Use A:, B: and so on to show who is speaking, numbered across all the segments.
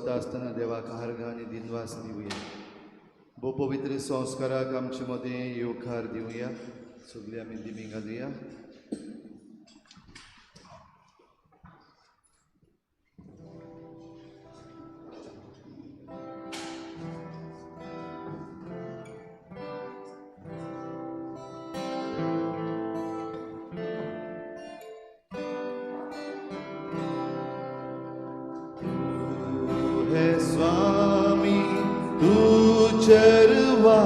A: स्वता असताना देवाक हारगा आनी दिनवास दिवया. भोव पवित्र संस्काराक आमचे मदें येवकार दिवया. सगळीं आमी दिमी घालुया. स्वामी तू चरवा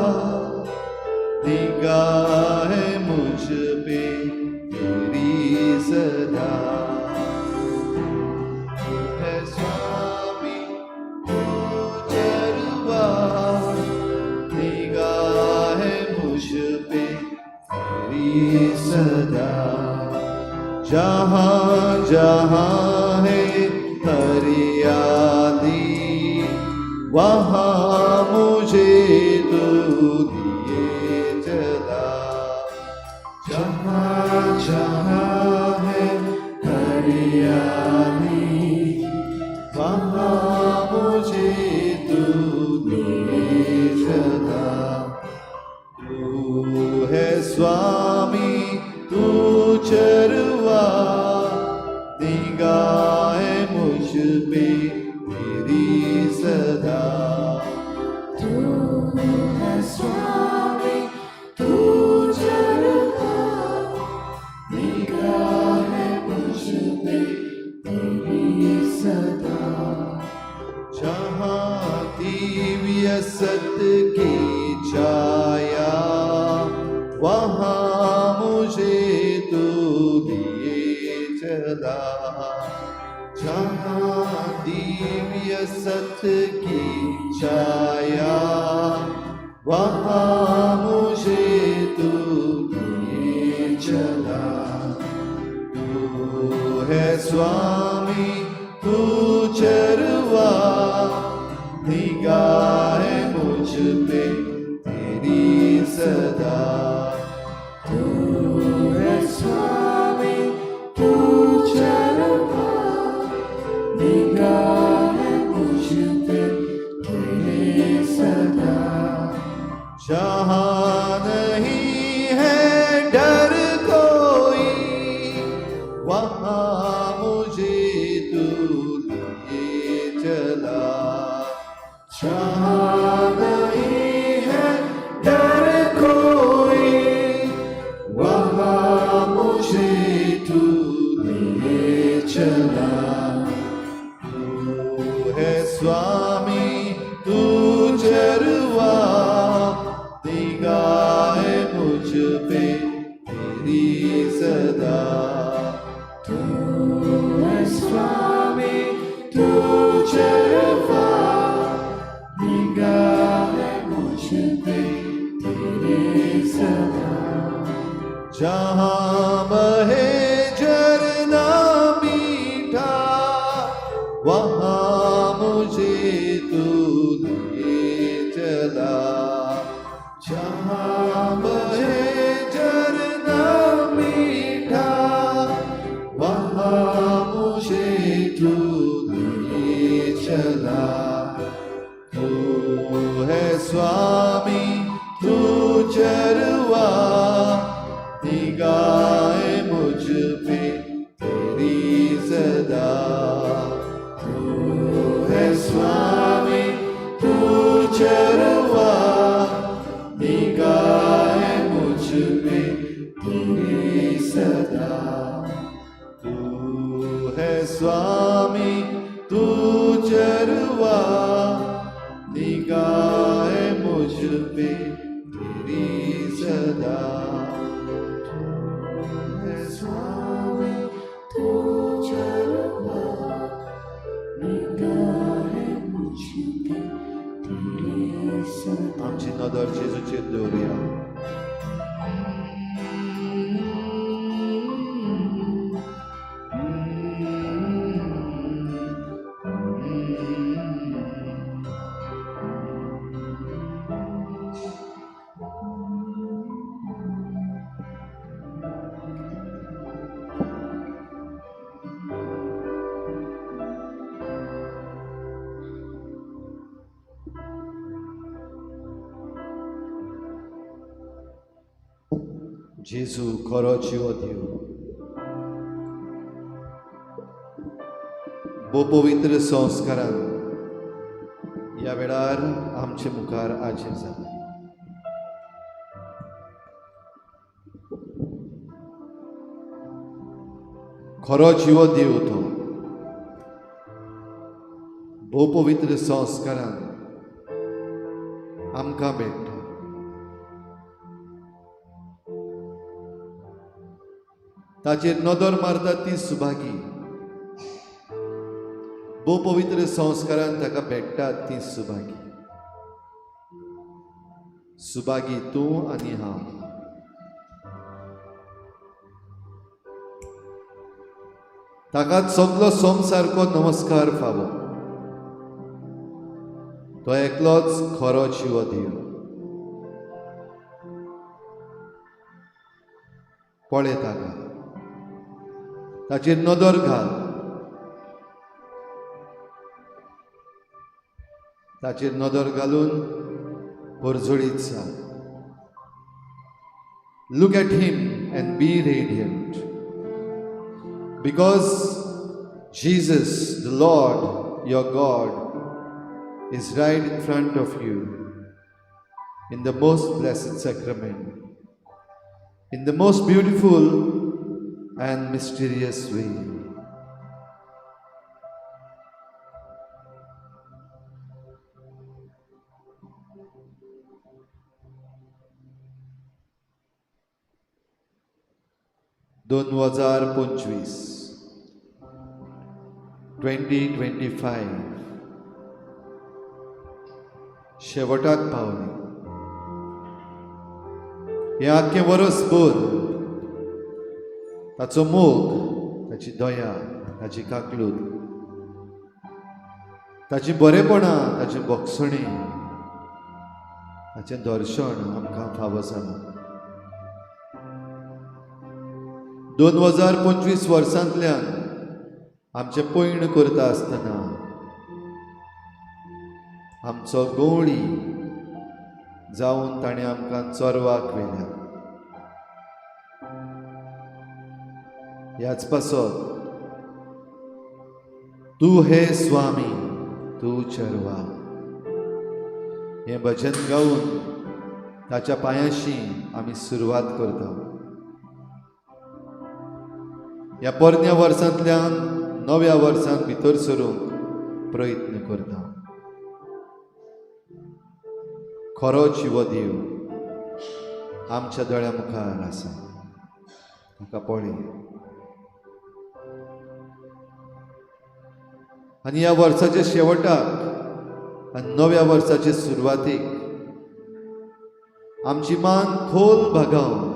A: निगाह मुझ पे तेरी सदा है. स्वामी तू चरवा निगाह मुझ पे तेरी सदा. जहाँ जहाँ है हरियाली वहाँ मुझे तू दिए चला. जहाँ जहाँ है हरियाली वहाँ मुझे तू दिए चला. तू है स्वामी तू चरवा निगाह मुझ पे तेरी सदा.
B: तू है स्वामी तू चरवा निगाह मुझ पे तेरी सदा.
A: जहाँ दिव्य सत्य की छाया वहाँ मुझे तू दिए चला. जहाँ दिव्य सत्य की छाया वहाँ मुझे तू दिए चला. तू है स्वामी तू चरवा निगाह मुझ पे तेरी सदा.
B: तू है स्वामी तू चरवा निगाह मुझ पे तेरी सदा.
A: जहाँ नहीं है डर कोई वहाँ मुझे तू लिए चला. जहाँ नहीं है डर कोई वहाँ मुझे तू लिए चला. तू है स्वामी तू चरवा निगाह मुझ पे तेरी सदा.
B: तू है स्वामी तू चरवा निगाह मुझ पे तेरी सदा.
A: जहाँ बहे झरना मीठा वहाँ मुझे तू लिए चला. जहाँ बहे झरना मीठा वहाँ मुझे तू लिए चला. तू है स्वामी तू चरवा निगाह मुझ पे तेरी सदा. तू है स्वामी तू चरवा निगाह मुझ पे तेरी सदा. तू है स्वामी तू चरवा निगाह मुझ पे तेरी सदा. तू है स्वामी
B: तू चरवा निगाह मुझ पे तेरी सदा.
A: आमची नदर जेजूचेर दवरुया. जेजू खरो जिवो दिव, बो पवित्र संस्कारान ह्या वेळार आमचे मुखार आजीर जाला. खरो जिवो दिव तो भो पवित्र संस्कारान आमकां मेळटा. ताचेर नदर मारता ती सुभागी, भो पवित्र संस्कारान ताका भेटता ती सुभागी. सुभागी तूं आनी हांव. ताकाच सगलो संवसारको नमस्कार फावो. तो एकलोच खरो जिवो दिव. पळय ताका, ताचेर नदर घाल. ताचेर नदर घालून परजोळीत जा. Look at him and be radiant, because Jesus, the Lord, your God, is right in front of you in the most blessed sacrament, in the most beautiful and mysterious way. दोन 2025 2025 शेवटाक पावली. हे आख्खे वर्सभर ताचो मोग, ताची दया, ताची काकलूत, ताची बरेपणां, ताची भोगसणी, ताचें दर्शन आमकां फावो जालां. 2025 वर्सांतल्यान आमचें पैण करता आसतना आमचो गवळी जावन ताणें आमकां चोरवाक व्हेल्या. ह्याच पासत तूं हे स्वामी तूं चरवा हें भजन गावन ताच्या पांयाशी आमी सुरवात करता. ह्या पोरन्या वर्सांतल्यान नव्या वर्सांत भितर सरूंक प्रयत्न करता. खरो जिवो दिव आमच्या दोळ्या मुखार आसा. ताका पळय. आनी ह्या वर्साच्या शेवटाक आनी नव्या वर्साचे सुरवातेक आमची मान खोल भागावन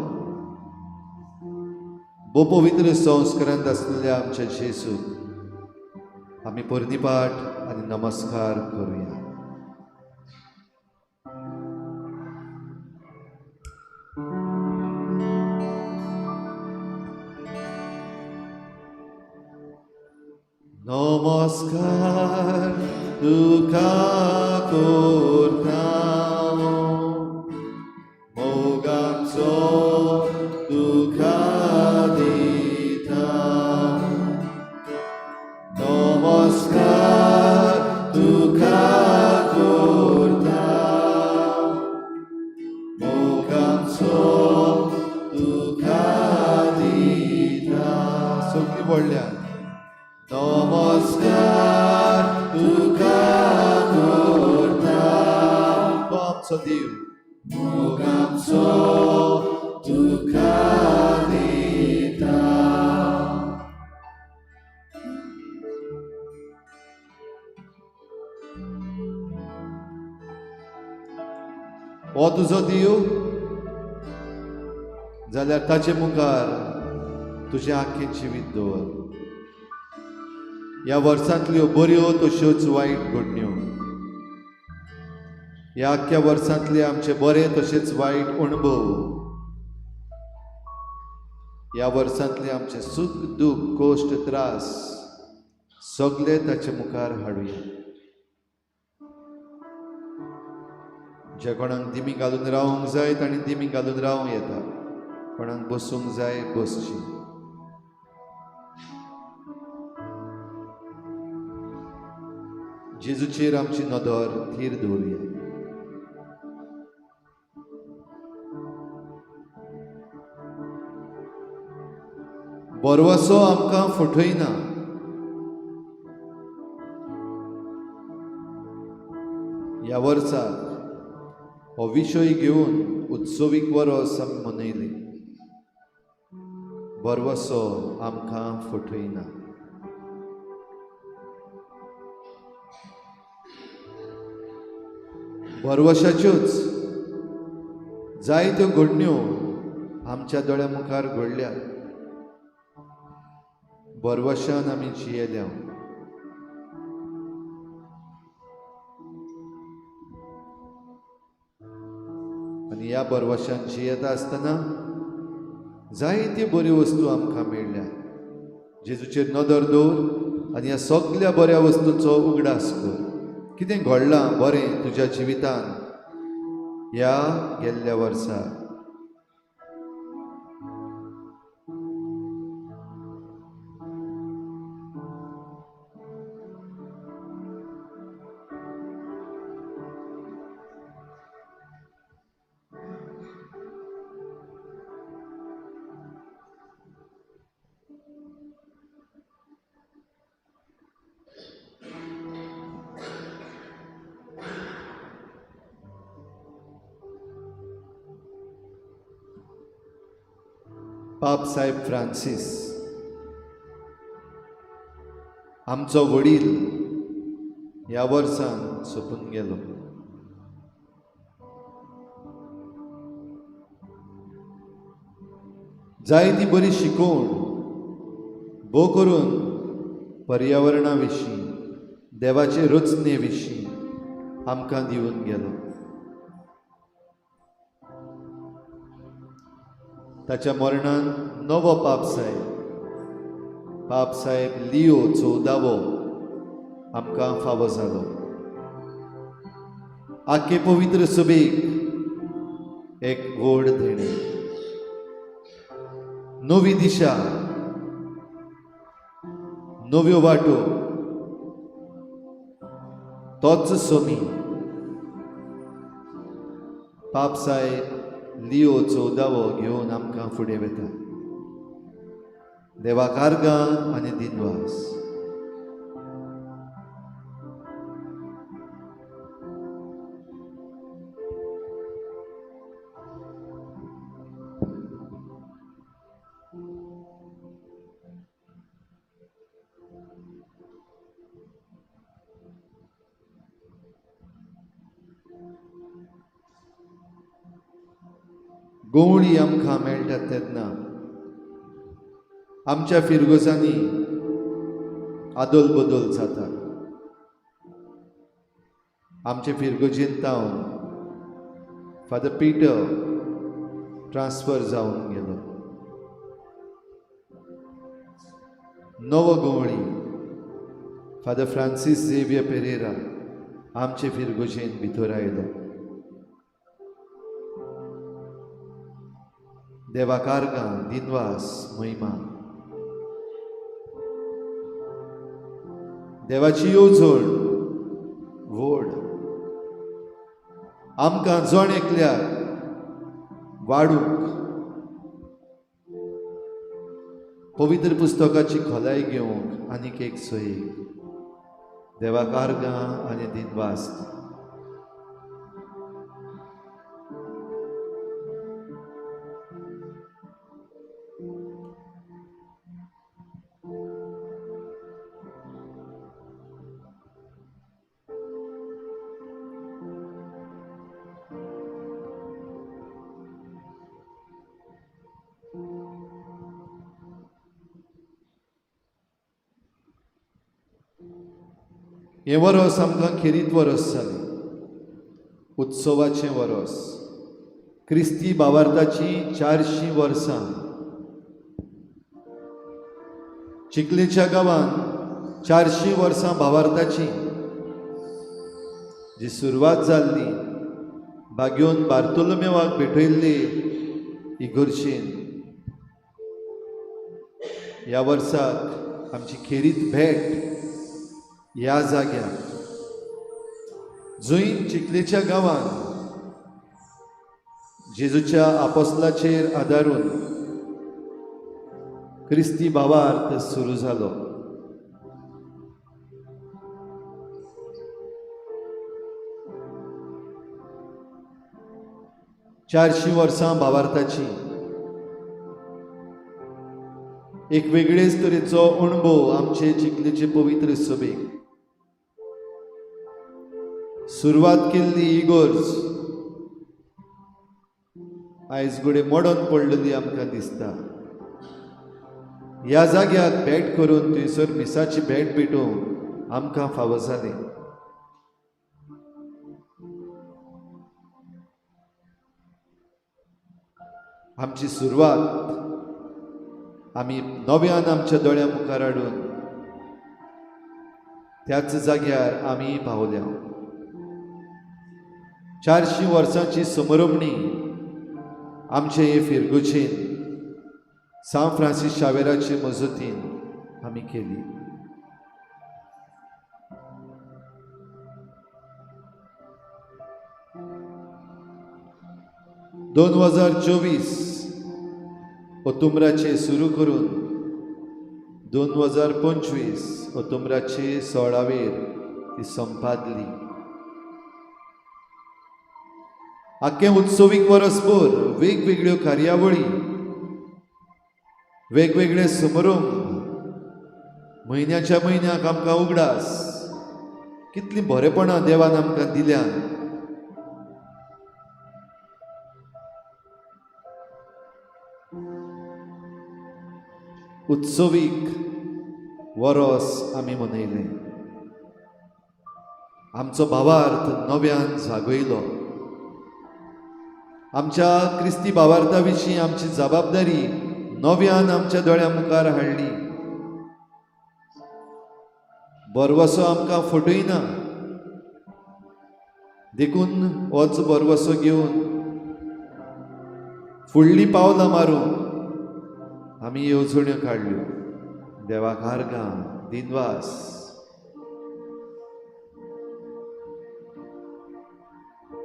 A: बो पवित्र संस्कारांत आसलेल्या आमच्या जेजूक आमी परनिपाट आनी नमस्कार करुया. नमस्कार तुका करता, मोगाचो तुका दिता. नमस्कार तुका करता, मोगाचो तुका दिता. सगळीं व्हडल्यान नमस्कार तुका करता, तो आमचो देव. मोगाचो तुका दिता. हो तुजो देव जाल्यार ताचे मुखार तुजें आख्खें जिवीत दवर. ह्या वर्सांतल्यो बऱ्यो तश्योच वायट घडण्यो, ह्या आख्ख्या वर्सांतले आमचे बरे तशेंच वायट अणभव, ह्या वर्सांतले आमचे सुख दूख कोश्ट त्रास सगळे ताचे मुखार हाडुया. जे कोणाक दिमी घालून रावंक जाय तांणी दिमी घालून रावूं येता. कोणाक बसूंक जाय बसची. जेजूचेर आमची नदर थीर दवरया. बरवसो आमकां फटयना. ह्या वर्साक हो विशय घेवन उत्सवीक वरस आमी मनयले. बरवसो आमकां फटयना. बरवशाच्योच जायत्यो घडण्यो आमच्या दोळ्या मुखार घडल्या. बरवशान आमी जियेल्या. आनी ह्या बरवशान जियेता आसतना जायत्यो बऱ्यो वस्तू आमकां मेळ्ळ्या. जेजूचेर नदर दवर आनी ह्या सगळ्या बऱ्या वस्तूंचो उगडास कर. कितें घडलां बरें तुज्या जिवितान ह्या गेल्ल्या वर्साक. पाप साहेब फ्रांसीस आमचो वडील ह्या वर्सान सोंपून गेलो. जायती बरी शिकवण भोव करून पर्यावरणा विशीं देवाचे रचने विशीं आमकां दिवन गेलो. ताच्या मरणान नवो पाप साहेब लिओ 14वो आमकां फावो जालो. आख्खे पवित्र सभेक एक व्हड देणे, नवी दिशा, नव्यो वाटो. तोच सोमी पाप साहेब लिओ 14वो घेवन आमकां फुडें वेता. देवाक आर्गां आनी दिनवास. गवळी आमकां मेळटात तेन्ना आमच्या फिरगोजांनी आदल बदल जाता. आमचे फिरगोजेंतावन फादर पीटर ट्रान्सफर जावन गेलो. नवो गवळी फादर फ्रांसीस झेवियर पेरेरा आमचे फिरगोजेन भितर आयलो. देवाक आर्गां, दिनवास, महिमा. देवाची येवजण व्हड आमकां जण एकल्याक वाडूंक पवित्र पुस्तकाची खोलाय घेवंक आनीक एक सई. देवाक आर्गां आनी दिनवास. हे वरस आमकां खेरीत वरस जालें. उत्सवाचें वरस. क्रिस्ती भावार्थाची 400 वर्सां. चिखलेच्या गांवांत 400 वर्सां भावार्थाची जी सुरवात जाल्ली बाग्योन बार्तोलोमेवाक भेटयल्ली इगर्जेन ह्या वर्साक आमची खेरीत भेट ह्या जाग्यार जंय चिखलेच्या गांवांत जेजूच्या आपोस्तलाचेर आदारून क्रिस्ती भावार्थ सुरू जालो. चारशी वर्सां भावार्थाची एक वेगळेच तरेचो अणभव आमचे चिखलेचे पवित्र सभेक सुरवात केल्ली इगोर्ज आयज घोडे मोडोन पडलेली आमकां दिसता. ह्या जाग्याक भेट करून थंयसर मिसाची भेट भेटूंक आमकां फावो जालें. आमची सुरवात आमी नव्यान आमच्या दोळ्या मुखार हाडून त्याच जाग्यार आमी पावल्या. 400 वर्सांची समरमणी आमचे हे फिरगुचेन सान फ्रांसीस शावेराचे मजतीन आमी केली. दोन 2024 ऑक्टोबराचे सुरू करून 2025 ऑक्टोबराचे 16वेर ती संपादली. आख्खे उत्सवीक वरसभर वेगवेगळ्यो कार्यावळी, वेगवेगळे समारंभ, म्हयन्याच्या म्हयन्याक आमकां उगडास, कितली बरेपणां देवान आमकां दिल्यान. उत्सवीक वरस आमी मनयलें. आमचो भावार्थ नव्यान जागयलो. आमच्या क्रिस्ती भावार्था विशीं आमची जबाबदारी नव्यान आमच्या दोळ्या मुखार हाडली. बरवसो आमकां फटयना देखून होच बरवसो घेवन फुडलीं पावलां मारूंक आमी येवजण्यो काडल्यो. देवाक आर्गां दिनवास.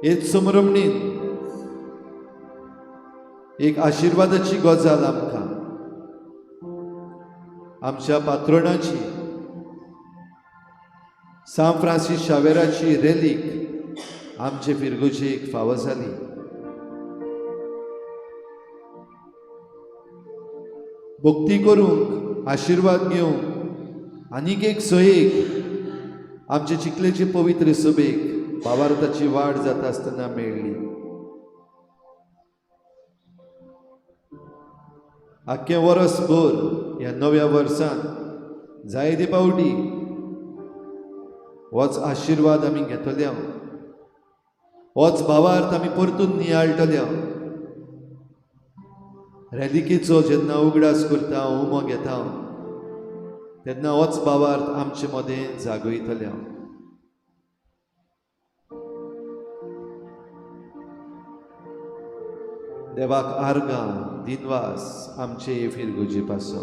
A: हेच समरमणीन एक आशिर्वादाची गजाल आमकां आमच्या पात्रोणाची सान फ्रांसीस शावेराची रेलीक आमचे फिरगुचेक फावो जाली. भक्ती करूंक, आशिर्वाद घेवंक आनीक एक सयेक आमचे चिखलेचे पवित्र सभेक भावार्थाची वाड जाता आसतना मेळ्ळी. आख्खें वरसभर ह्या नव्या वर्सान जायते पावटी होच आशिर्वाद आमी घेतल्या. होच भावार्थ आमी परतून नियाळटल्या. रेलिकेचो जेन्ना उगडास करता, उमो घेता, तेन्ना होच भावार्थ आमचे मदें जागयतल्या. देवाक आर्गां दिनवास आमचे हे फिरगुजे पासो.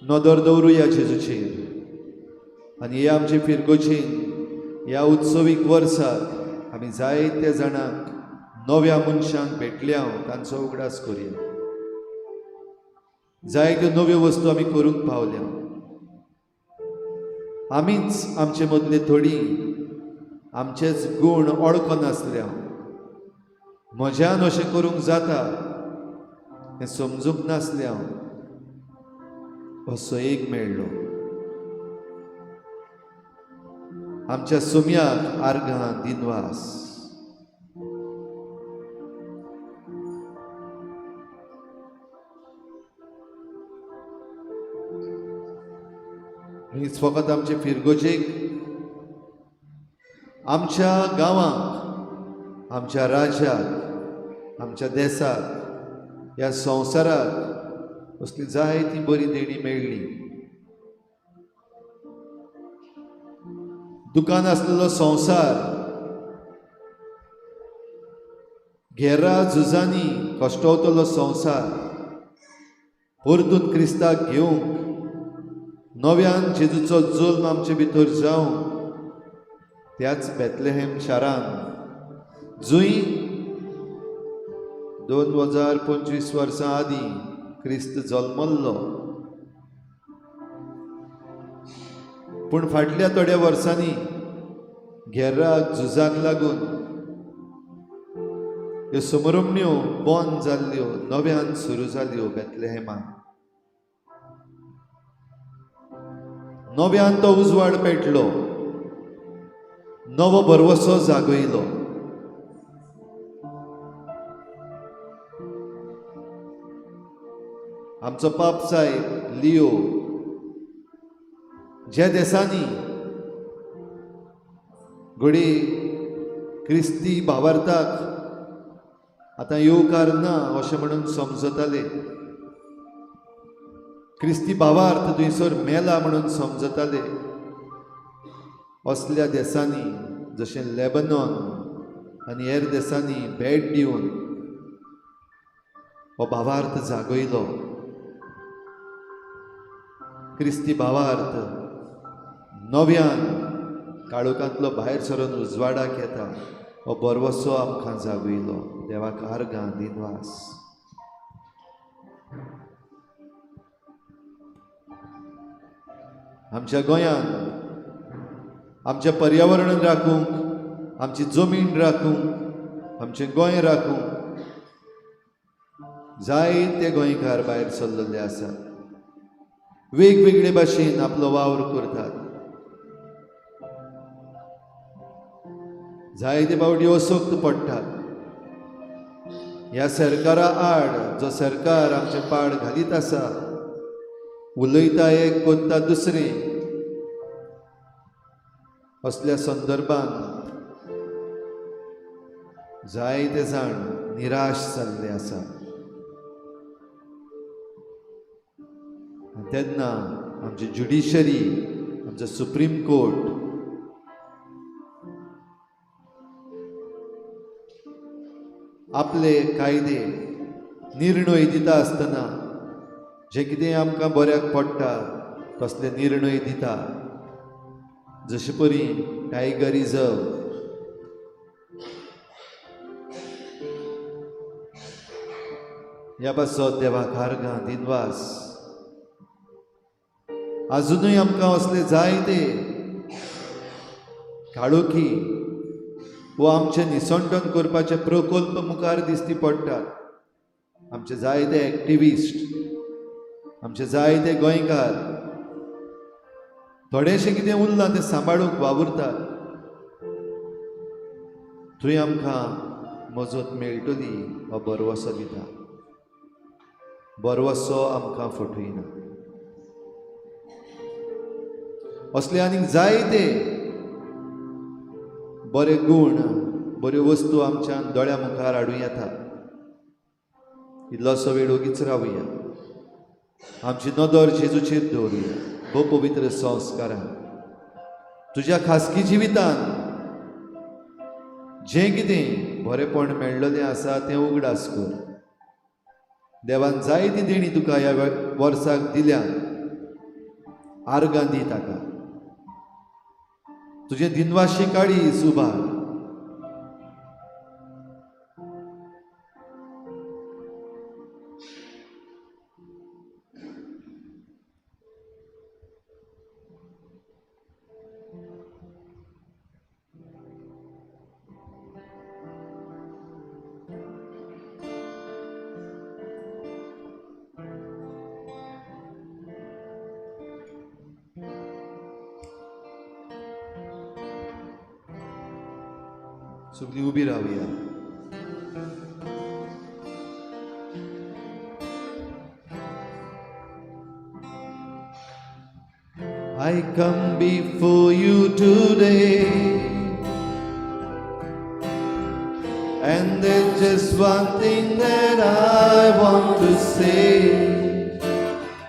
A: नदर दवरुया जेजूचेर आनी हे आमचे फिरगुचेन ह्या उत्सवीक वर्साक आमी जायत्या जाणांक, नव्या मनशांक भेटल्या, तांचो उगडास करुया. जायत्यो नव्यो वस्तू आमी करूंक पावल्या. आमीच आमचे मदले थोडी आमचेच गूण ओळखून आसल्या. म्हज्यान अशें करूंक जाता हें समजूंक नासल्या असो एक मेळ्ळो. आमच्या सुम्याक आर्गां दिनवास. हीच फकत आमचे फिरगोजेक, आमच्या गांवांक, आमच्या राज्याक, आमच्या देशाक, ह्या संवसाराक असली जायती बरी देणी मेळ्ळी. दुकान आसलेलो संवसार घेरा झुजांनी कश्टवतलो संवसार परतून क्रिस्ताक घेवंक नव्यान जेजूचो जुल्म आमचे भितर जावंक त्याच बेथलेहेम शारान जूय 2025 वर्सां आदीं क्रिस्त जल्मल्लो, पूण फाटल्या थोड्या वर्सांनी घेराक झुजाक लागून ह्यो समरमण्यो बंद जाल्ल्यो, नव्यान सुरू जाल्यो बेथलेहेमांत. नव्यान तो उजवाड पेटलो, नवो भरवसो जागयलो. आमचो पाप साहेब लिओ ज्या देशांनी घडी क्रिस्ती भावार्थाक आतां येवकार ना अशें म्हणून समजताले, क्रिस्ती भावार्थ थंयसर मेला म्हणून समजताले, असल्या देशांनी जशें लेबनॉन आनी हेर देशांनी भेट दिवन हो भावार्थ जागयलो. क्रिस्ती भावार्थ नव्यान काळोखांतलो भायर सरून उजवाडाक येता, हो बरवसो आमकां जागयलो. देवाक आर्गां दिनवास. आमच्या गोंयांत आमचें पर्यावरण राखूंक, आमची जमीन राखूंक, आमचें गोंय राखूंक जायते गोंयकार भायर सरलेले आसात. वेगवेगळे भाशेन आपलो वावर करतात. जायते फावटी असोक्त पडटात. ह्या सरकारा आड जो सरकार आमचे पाड घालीत आसा, उलयता एक कोत्ता दुसरें, असल्या संदर्भांत जायते जाण निराश जाल्ले आसा. तेन्ना आमची ज्युडिशरी, आमचो सुप्रीम कोर्ट आपले कायदे निर्णय दिता आसतना जे कितें आमकां बऱ्याक पडटा तसले निर्णय दिता. जशे परी टायगर रिजर्व, ह्या पासो देवाक आर्गां दिनवास. अजुनूय आमकां असले जायते काळोखी वो आमचे निसंटन करपाचे प्रकल्प मुखार दिसती पडटात. आमचे जायते एक्टिविस्ट, आमचे जायते गोंयकार थोडेशें कितें उरलां तें सांबाळूंक वावुरतात. थंय आमकां मजत मेळटली हो बरवसो दिता. बरवसो आमकां फटयना. असले आनीक जायते बरे गूण, बऱ्यो वस्तू आमच्या दोळ्या मुखार हाडूं येता. इल्लोसो वेळ ओगीच रावुया. आमची नदर जेजूचेर दवरुया. भोव पवित्र संस्कारान तुज्या खासगी जिवितान जें कितें बरेपण मेळ्ळलें आसा तें उगडास कर. देवान जायती देणी तुका ह्या वर्साक दिल्या. आर्गां दी ताका. तुजे दिनवाशी काळी सुबार. सगळीं उबी रावया. I come before you today, and there's just one thing that I want to say.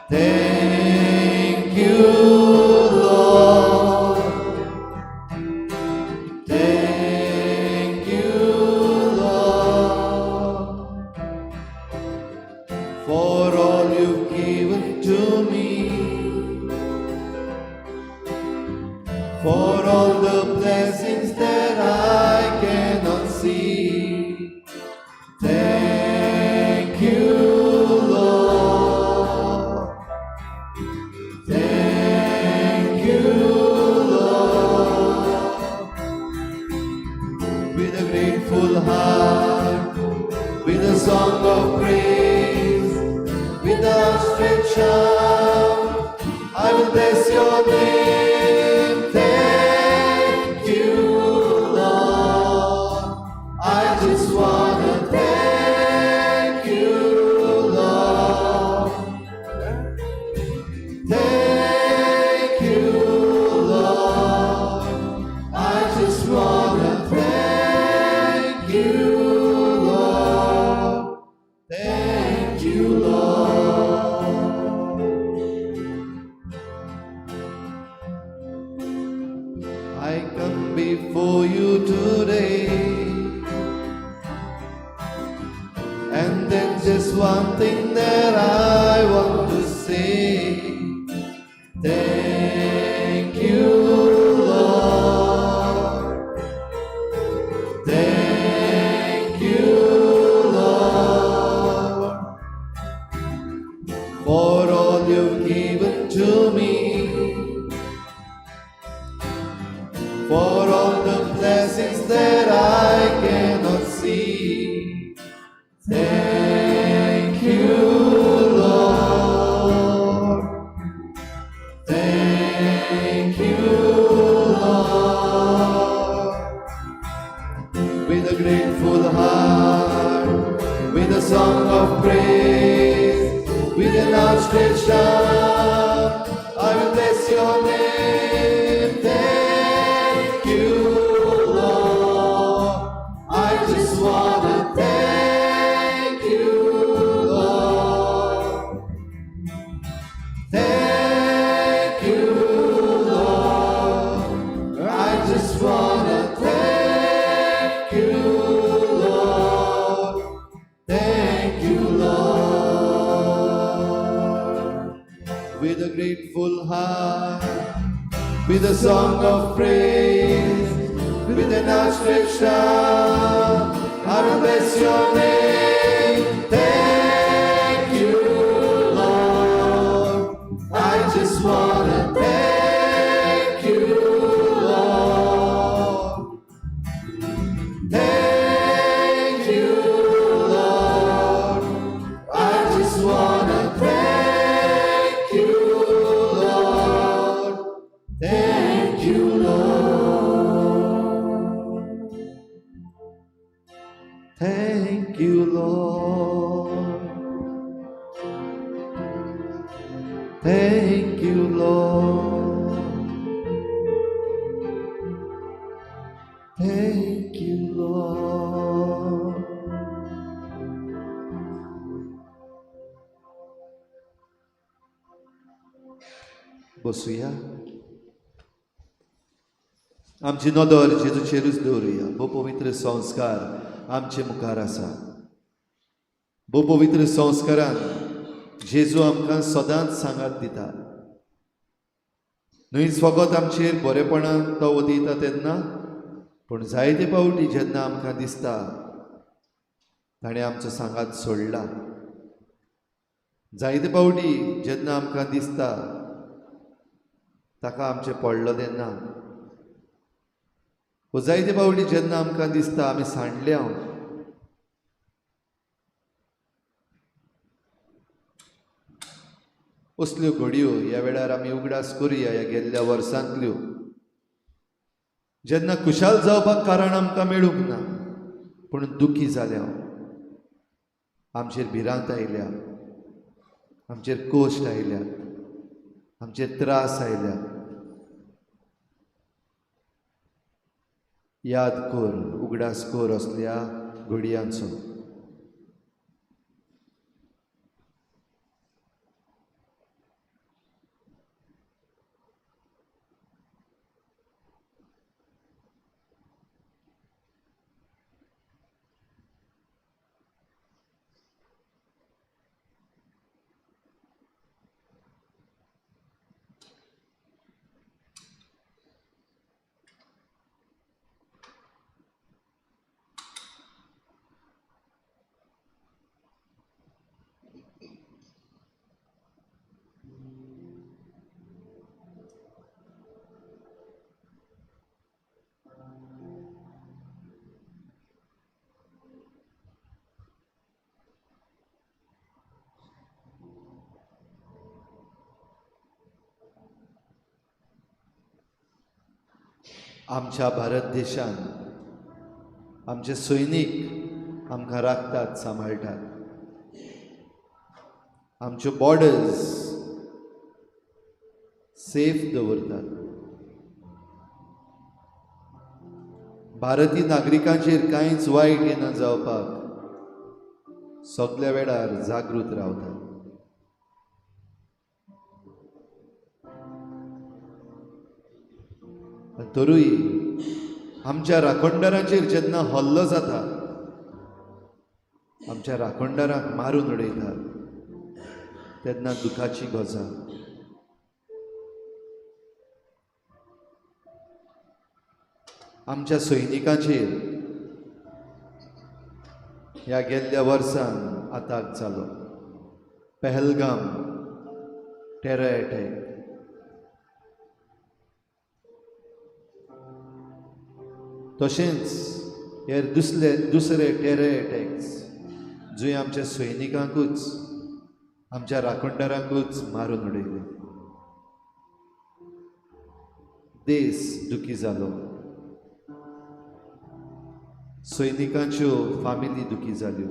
A: Thank you, Lord. Thank you, Lord. will bless your name. Thank you, Lord. I just wanna thank you, Lord. Thank you, Lord. I just wanna thank you, Lord. Thank you, Lord. I come before you today, and there's just one thing that I want to say. Thank you, Lord. Thank you, Lord, for all you've given to me, for all the blessings that I cannot see. Thank you, Lord. Thank you, Lord. With a grateful heart, with a song of praise, with an outstretched arm, I will bless your name. Thank you, Lord. I just wanna thank you, Lord. Thank you, Lord. I just wanna thank you, Lord. Thank you, Lord. With a grateful heart, with a song of praise, with an outstretched arm, I will bless your name. Thank you, Lord. I just wanna thank you, Lord. Thank you, Lord. I just wanna thank you, Lord. Thank you, Lord. Thank you, Lord. Thank you, Lord. Thank you, Lord. बसूया. आमची नदर जेजूचेरूच दवरुया. भोव पवित्र संस्कार आमचे मुखार आसा. भोव पवित्र संस्कारान जेजू आमकां सदांच सांगात दिता. न्हय फकत आमचेर बरेपणान तो उदयता तेन्ना, पूण जायते पावटी जेन्ना आमकां दिसता ताणें आमचो सांगात सोडला, जायते पावटी जेन्ना आमकां दिसता ताका आमचें पडलो तेन्ना, व जायते पावटी जेन्ना आमकां दिसता आमी सांडल्या, असल्यो घडयो ह्या वेळार आमी उगडास करुया ह्या गेल्ल्या वर्सांतल्यो. जेन्ना खुशाल जावपाक कारण आमकां मेळूंक ना, पूण दुखी जाल्या, आमचेर भिरांत आयल्या, आमचेर कोश्ट आयल्या, आमचेर त्रास आयल्या. याद कर, उगडास कर असल्या घडयांचो. आमच्या भारत देशान आमचे सैनीक आमकां राखतात, सांबाळटात. आमच्यो बॉर्डर्स सेफ दवरतात. भारतीय नागरिकांचेर कांयच वायट येना जावपाक सगळ्या वेळार जागृत रावतात. तरूय आमच्या राखणदारांचेर जेन्ना हल्लो जाता, आमच्या राखणदारांक मारून उडयतात, तेन्ना दुखाची गजाल. आमच्या सैनिकांचेर ह्या गेल्ल्या वर्सान अटॅक जालो. Pahalgam terror attack. तशेंच हे दुसरे टेरर अटॅक्स जंय आमच्या सैनिकांकूच आमच्या राखणदारांकूच मारून उडयले. देश दुखी जालो. सैनिकांच्यो फामिली दुखी जाल्यो.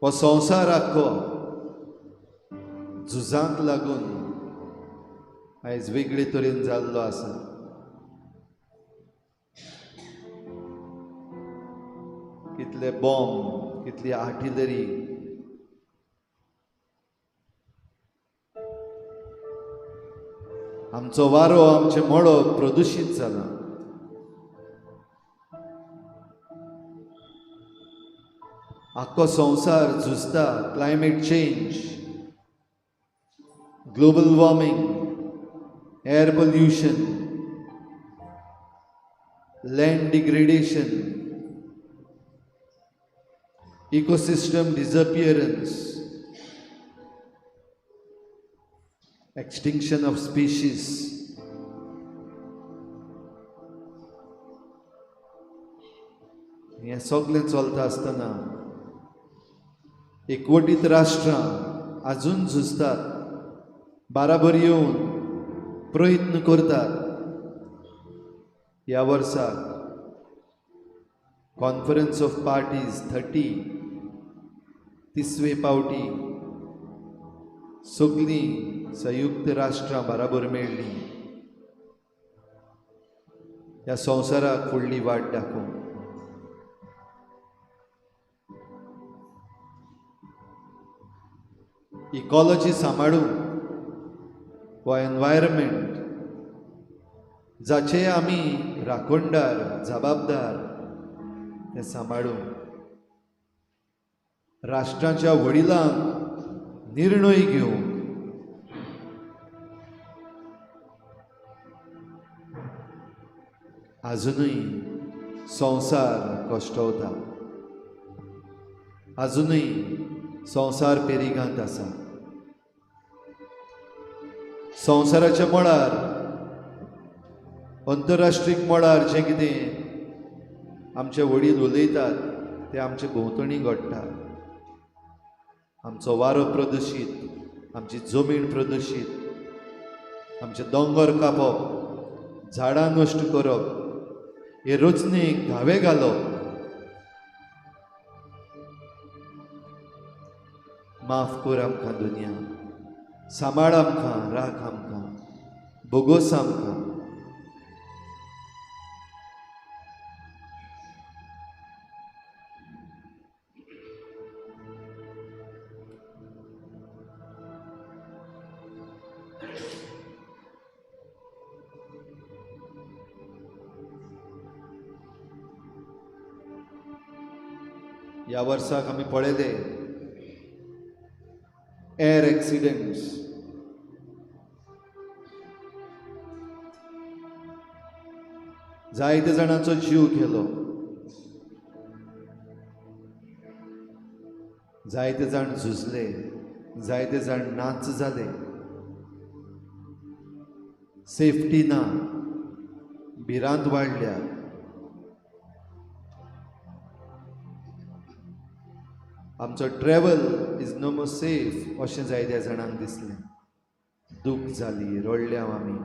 A: हो संवसार आख्खो झुजांक लागून आयज वेगळे तरेन जाल्लो आसा. कितले बॉम्ब, कितली आर्टिलरी, आमचो वारो, आमचे मळो प्रदुशीत जाला. आख्खो संवसार झुजता. Climate change, global warming, air pollution, land degradation, ecosystem disappearance, extinction of species. हें सगळें चलता आसतना एकवटीत राष्ट्रां आजून झुजतात, बाराबर येवन प्रयत्न करतात. ह्या वर्साक कॉन्फरन्स ऑफ पार्टीज 30वे पावटी सगळीं संयुक्त राष्ट्रां बराबर मेळ्ळीं ह्या संवसाराक फुडली वाट दाखोवंक. इकॉलॉजी सांबाळूंक, हो एनवायरमेंट जाचे आमी राखणदार, जबाबदार, ते सांबाळूंक राष्ट्राच्या वडिलांक निर्णय घेवंक आजुनूय संवसार कश्टवता. आजुनूय संवसार पेरिगांत आसा. संवसाराच्या मळार, अंतरराष्ट्रीय मळार जें कितें आमचे वडील उलयतात तें आमचे भोंवतणी घडटा. आमचो वारो प्रदुशीत, आमची जमीन प्रदुशीत, आमचे दोंगर कापप, झाडां नश्ट करप, हे रचनेक घावे घालप. माफ कर आमकां दुनिया, सांबाळ आमकां, राख आमकां, बोगोस आमकां. ह्या वर्साक आमी पळयले एअर एक्सिडेंट्स. जायते जाणांचो जीव गेलो. जायते जाण झुजले, जायते जाण नाच जाले. सेफ्टी ना, भिरांत वाडल्या. आमचो travel is no more safe अशें जायत्या जाणांक दिसलें. दूख जाली, रडल्या आमी.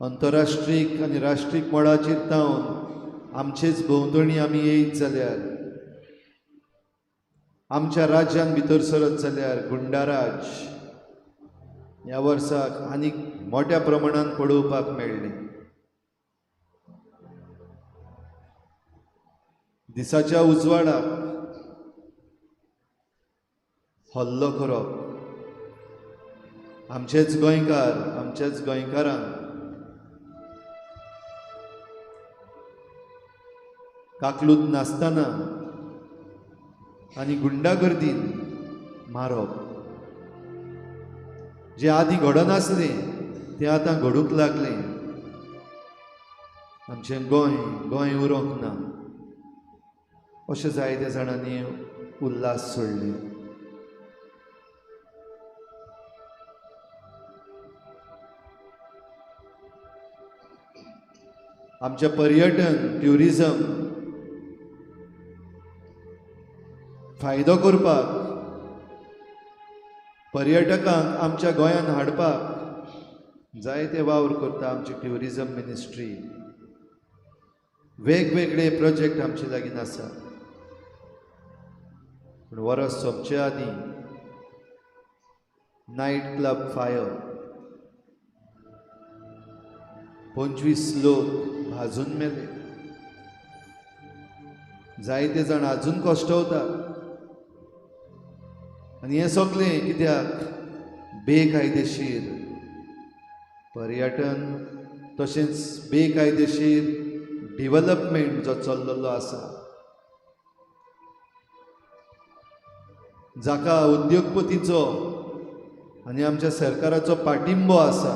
A: अंतरराष्ट्रीय आनी राष्ट्रीय मोडाचेर तावन आमचेच भोंवतणी आमी येयत जाल्यार, आमच्या राज्यान भितर सरत जाल्यार गुंडाराज ह्या वर्साक आनीक मोठ्या प्रमाणात पळोवपाक मेळ्ळें. दिसाच्या उजवाडाक हल्लो करप, आमचेच गोंयकारांक काकलूत नासतना आनी गुंडागर्दीन मारप. जे आदीं घडनासलें तें आतां घडूंक लागलें. आमचें गोंय उरोंक ना अशें जायत्या जाणांनी उल्हास सोडले. आमचें पर्यटन, ट्युरिजम फायदो करपाक, पर्यटकांक आमच्या गोंयांत हाडपाक जायते वावर करता आमची ट्युरिजम मिनिस्ट्री. वेगवेगळे प्रोजेक्ट आमचे लागीं आसा. पूण वर्स सोंपचे आदीं नायट क्लब फायर, 25 लोक भाजून मेले. जायते जाण आजून कोश्टवतात. आनी हें सगळें कित्याक? बेकायदेशीर पर्यटन तशेंच बेकायदेशीर डेव्हलपमेंट जो चल्लेलो आसा, जाका उद्योगपतीचो आनी आमच्या सरकाराचो पाठिंबो आसा.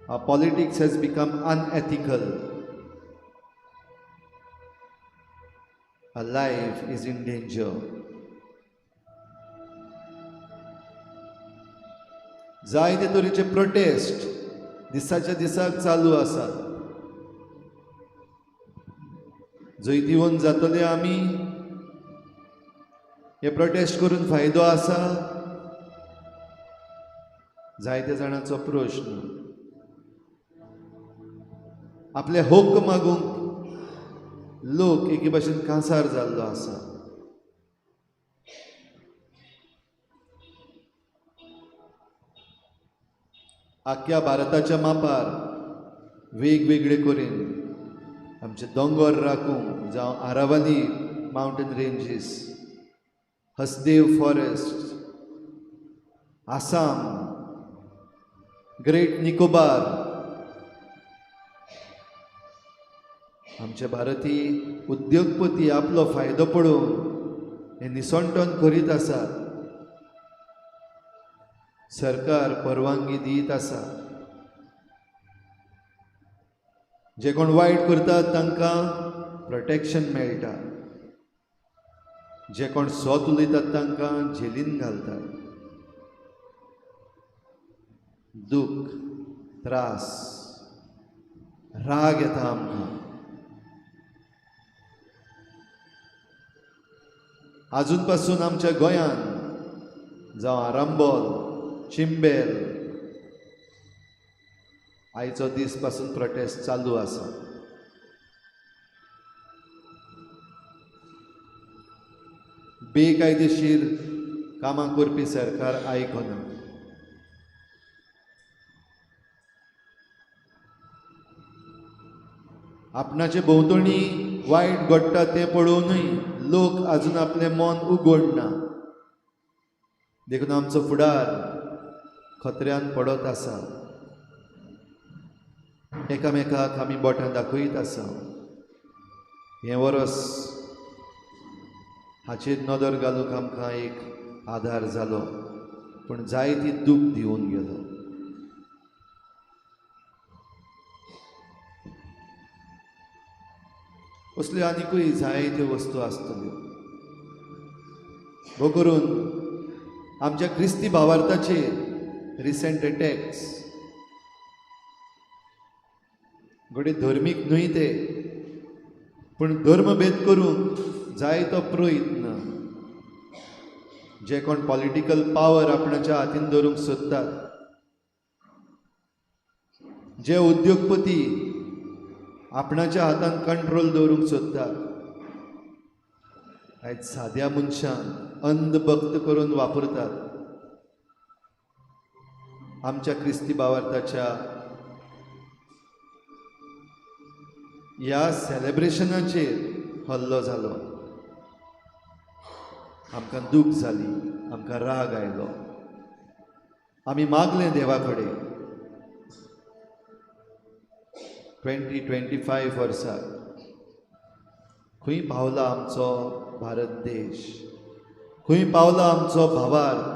A: Our politics has become unethical. Our life is in danger. जायते तरेचे प्रोटेस्ट दिसाच्या दिसाक चालू आसात. जैतिवंत जातले आमी, हे प्रोटेस्ट करून फायदो आसा? जायत्या जाणांचो प्रश्न. आपले हक्क मागूंक लोक एके भाशेन कांसार जाल्लो आसा. आख्या भारताच्या मापार वेगवेगळे कडेन आमचे दोंगर राखूंक, जावं Aravalli mountain ranges, Hasdeo forest, Assam, great Nicobar, आमचे भारतीय उद्योगपती आपलो फायदो पळोवन हे निसंटन करीत आसात. सरकार परवानगी दीत आसा. जे कोण वायट करतात तांकां प्रोटेक्शन मेळटा. जे कोण सोत उलयतात तांकां जेलीन घालतात. दूख, त्रास, राग येता आमकां. आजून पासून आमच्या गोंयांत जावं आरांबोल, चिंबेल, आयचो दीस पासून प्रोटेस्ट चालू आसा. बेकायदेशीर कामां करपी सरकार आयकना. आपणाचे भोंवतणी वायट घडटा तें पळोवनूय लोक आजून आपलें मन उगडना. देखून आमचो फुडार खतऱ्यान पडत आसा. एकामेकाक आमी बोटां दाखयत आसा. हें वरस हाचेर नदर घालूंक आमकां एक आधार जालो. पूण जायती दूख दिवन गेलो. असल्यो आनिकूय जायत्यो वस्तू आसतल्यो. भोव करून आमच्या क्रिस्ती भावार्थाचेर रिसेंट अटॅक्स घडये धर्मीक न्हय ते, पूण धर्मभेद करून जायतो प्रयत्न जे कोण पॉलिटिकल पावर आपणाच्या हातीन दवरूंक सोदतात, जे उद्योगपती आपणाच्या हातान कंट्रोल दवरूंक सोदतात, आयज साद्या मनशांक अंधभक्त करून वापरतात. आमच्या क्रिस्ती भावार्थाच्या ह्या सेलेब्रेशनाचेर हल्लो जालो. आमकां दूख जाली, आमकां राग आयलो. आमी मागलें देवा कडेन 2025 वर्सा खंय पावला आमचो भारत देश, खंय पावला आमचो भावार्थ,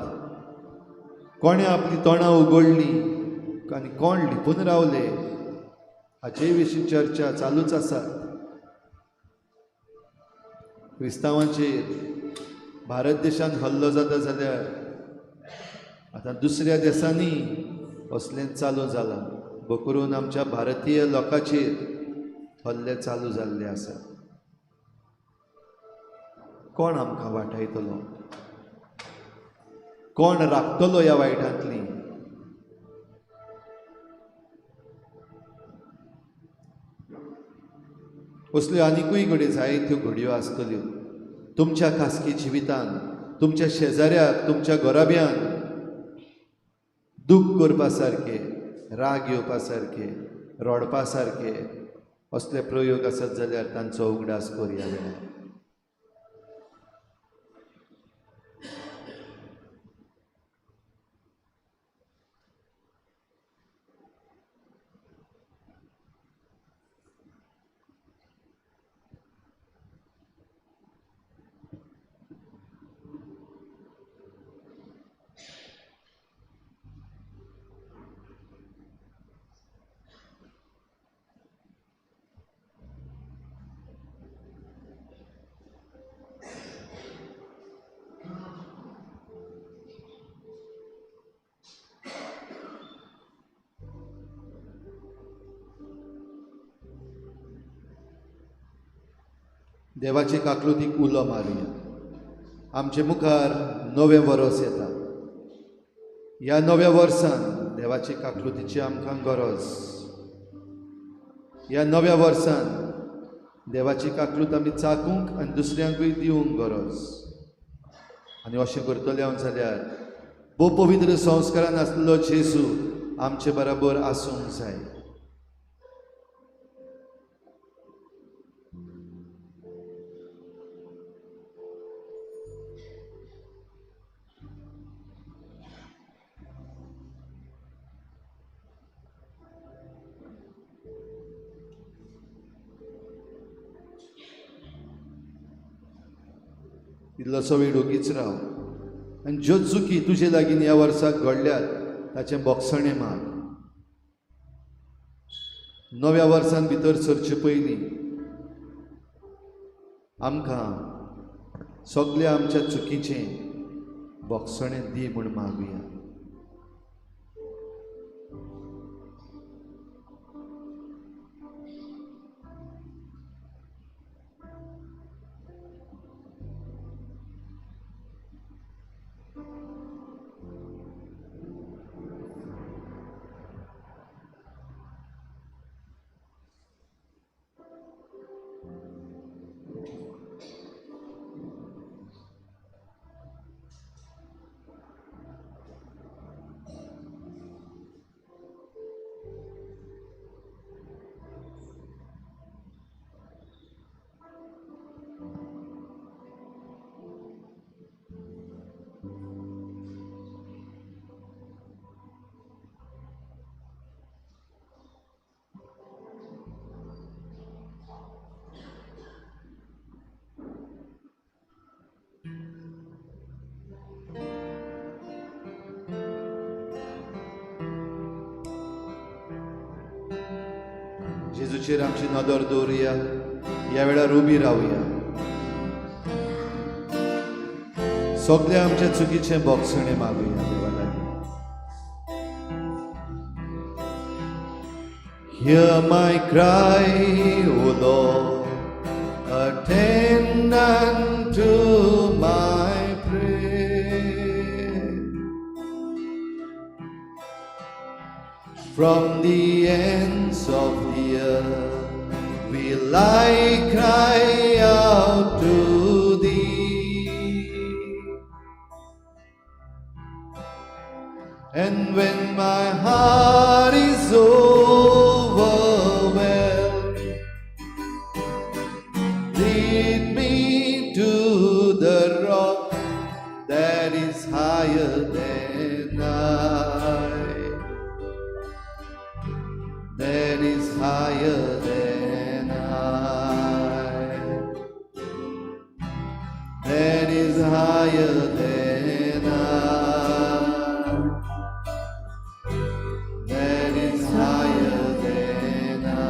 A: कोणें आपली तोंडां उगडलीं आनी कोण लिपून रावले हाचे विशीं चर्चा चालूच आसा. क्रिस्तांवांचेर भारत देशांत हल्लो जाता जाल्यार आतां दुसऱ्या देशांनी असलें चालू जालां. भोव करून आमच्या भारतीय लोकांचेर हल्ले चालू जाल्ले आसा. कोण आमकां वाटायतलो? कोण राखतलो ह्या वायटांतली? असल्यो आनिकूय घडये जायत्यो घडयो आसतल्यो तुमच्या खासगी जिवितांत, तुमच्या शेजाऱ्याक, तुमच्या घोराब्यान दूख करपा सारके, राग येवपा सारके, रडपा सारके असले प्रयोग आसत जाल्यार तांचो उगडास करया वेळार. देवाचे काकलुतीक उलो मारुया. आमचे मुखार नवें वर्स येता. ह्या नव्या वर्सान देवाचे काकलुतीची आमकां गरज. ह्या नव्या वर्सान देवाची काकलूत आमी चाकूंक आनी दुसऱ्यांकूय दिवंक गरज. आनी अशें करतले हांव जाल्यार भोव पवित्र संस्कारान आसलेलो जेजू आमचे बरोबर आसूंक जाय. इल्लोसो वेळ ओगीच राव आनी ज्यो चुकी तुजे लागीं ह्या वर्साक घडल्यात ताचें बोगसणें माग. नव्या वर्सान भितर सरचे पयलीं आमकां सगल्या आमच्या चुकीचें बोगसणें दी म्हूण मागुया. जेजूचेर आमची नदर दवरुया. ह्या वेळार उबी रावया. सगळे आमच्या चुकीचे बोगसणे मागुया देवा लागीं. Hear my cry, O Lord, attend unto my prayer. From the ends of the earth will I cry out to thee. And when my heart is overwhelmed, lead me to the rock that is higher than I, that is higher than I, that is higher than I, that is higher than I.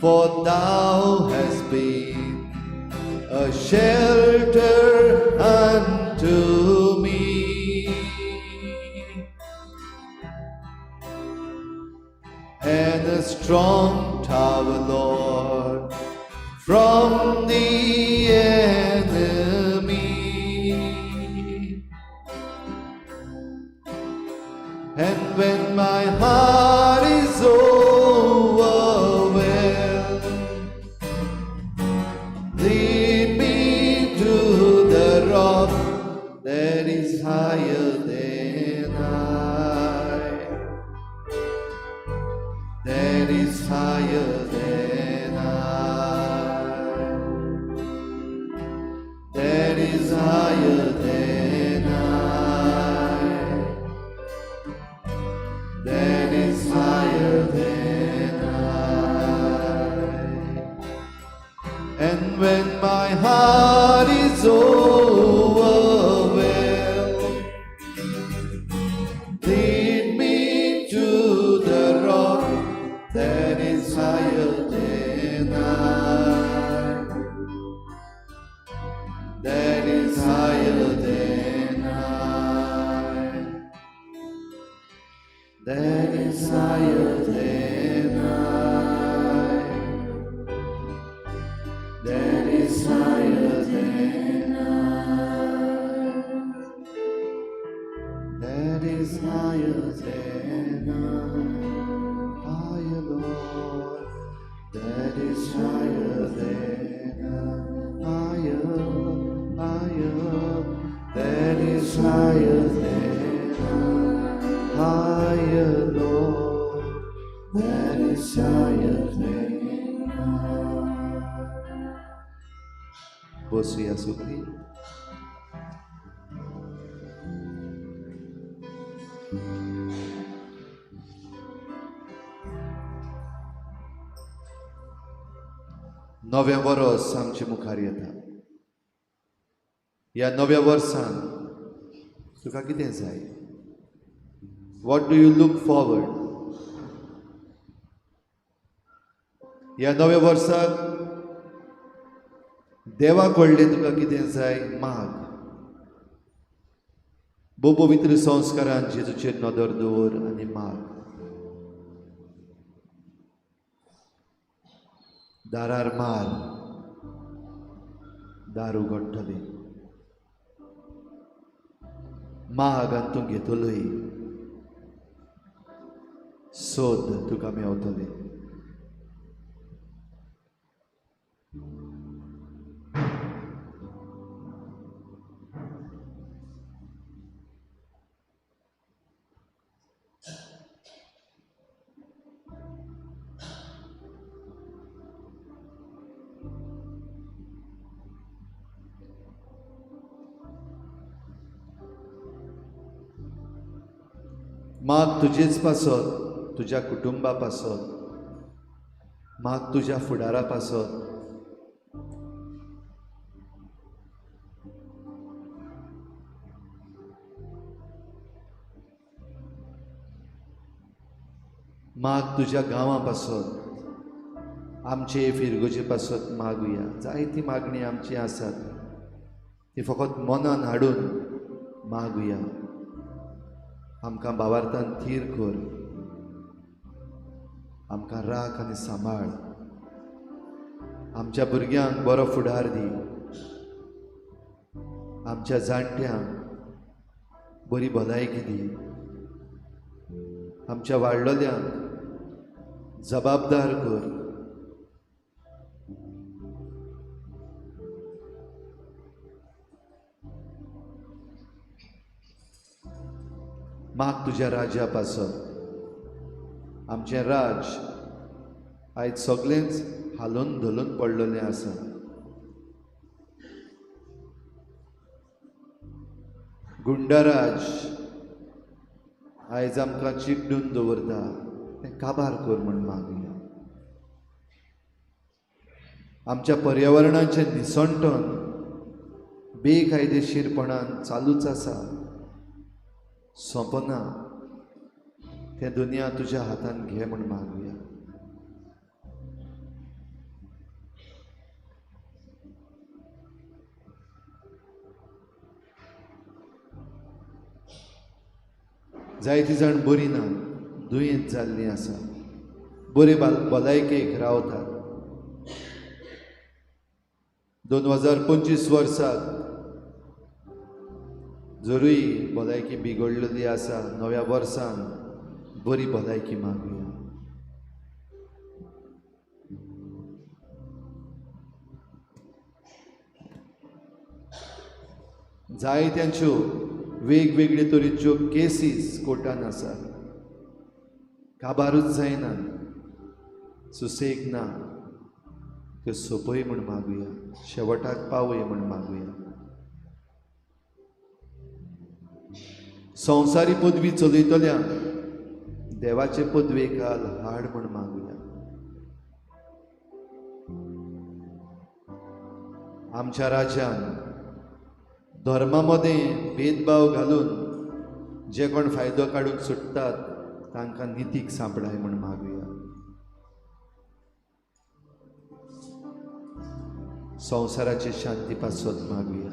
A: For thou hast been a shelter unto me, and a strong tower, Lord, from the enemy. And when my heart is overwhelmed, lead me to the rock that is higher than I, that is higher than I, that is higher than I, that is higher than I. And when my heart is overwhelmed, lead me to the rock that is higher than I, that is higher than I, that is higher than I, that is higher than I, that is higher than I, higher Lord, that is higher than I, higher, higher, that is higher than I, higher Lord, that is higher than I. बसूया सुखी. नव्या verse आमचे मुखार येता. ह्या नव्या वर्सान तुका कितें जाय? What do you look forward? ह्या नव्या वर्साक देवा कडलें तुका कितें जाय माग. भोव पवित्र संस्कारान जेजूचेर नदर दवर आनी माग. दारार मार, दार उगडटलें. माग आनी तूं घेतलोय. सोद तुका मेवतलें. माग तुजेच पासत, तुज्या कुटुंबा पासत, माग तुज्या फुडारा पासत. माग तुज्या गांवा पासत आमचे फिरगोचे पासत मागुया. जायती मागणी आमची आसात ती फकत मनान हाडून मागुया. आमकां भावार्थान थीर कर, आमकां राख आनी सांबाळ. आमच्या भुरग्यांक बरो फुडार दी. आमच्या जाणट्यांक बरी भलायकी दी. आमच्या वाडलोल्यांक जबाबदार कर. माग तुज्या राज्या पासत आमचें राज आयज सगळेंच हालोवन धोलून पडलेलें आसा. गुंडाराज आयज आमकां चिकडून दवरता तें काबार कर म्हण मागुया. आमच्या पर्यावरणाचें निसणटण बेकायदेशीरपणान चालूच आसा, सोंपना. तें दुनिया तुज्या हातान घे म्हण मागुया. जायतीं जाण बरीं ना, दुयेंत जाल्लीं आसा, बरे भलायकेक रावतात. 2025 वर्साक जरूय भलायकी बिगडलेली आसा, नव्या वर्सान बरी भलायकी मागुया. जायत्यांच्यो वेगवेगळे तरेच्यो केसीस कोर्टान आसात, काबारूच जायना, सुसेग ना. त्यो सोंपय म्हण मागुया, शेवटाक पावय म्हण मागुया. संवसारी पदवी चलयतल्यांक देवाचे पदवेकाल हाड म्हण मागुया. आमच्या राज्यान धर्मा मदें भेदभाव घालून जे कोण फायदो काडूंक सोदतात तांकां नितीक सांपडाय म्हण मागुया. संवसाराची शांती पासत मागुया.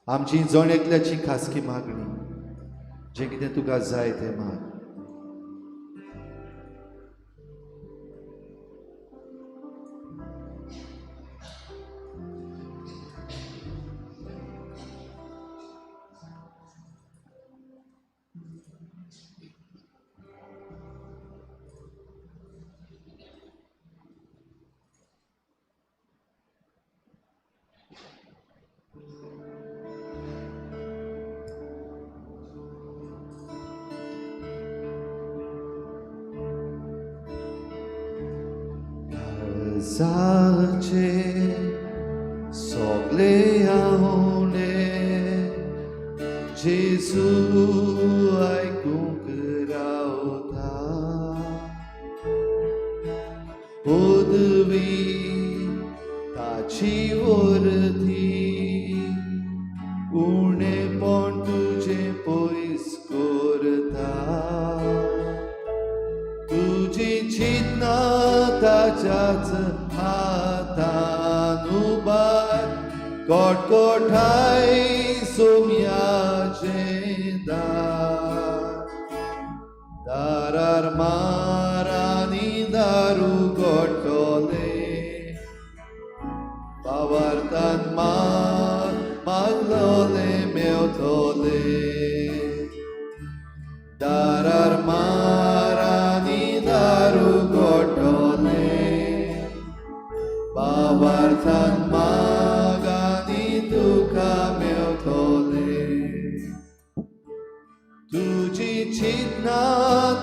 A: आमची जण एकल्याची खासगी मागणी, जें कितें तुका जाय तें माग. काळजाचे सगळे हावणे जेजू आयकूंक रावता. पदवी ताची वर्दी उणेपण तुजें पयस करता. तुजी चिंतना ताच्याच हातान उबार, कोटकोठाय सोम्याचें दार. दारार मार आनी दारू गोठोले, भावार्थान मार मागलोले मेवतोले. दारार मार आनी दारू गोठोले, भावार्थान माग आनी तुका मेवतोले. तुजी चिंतना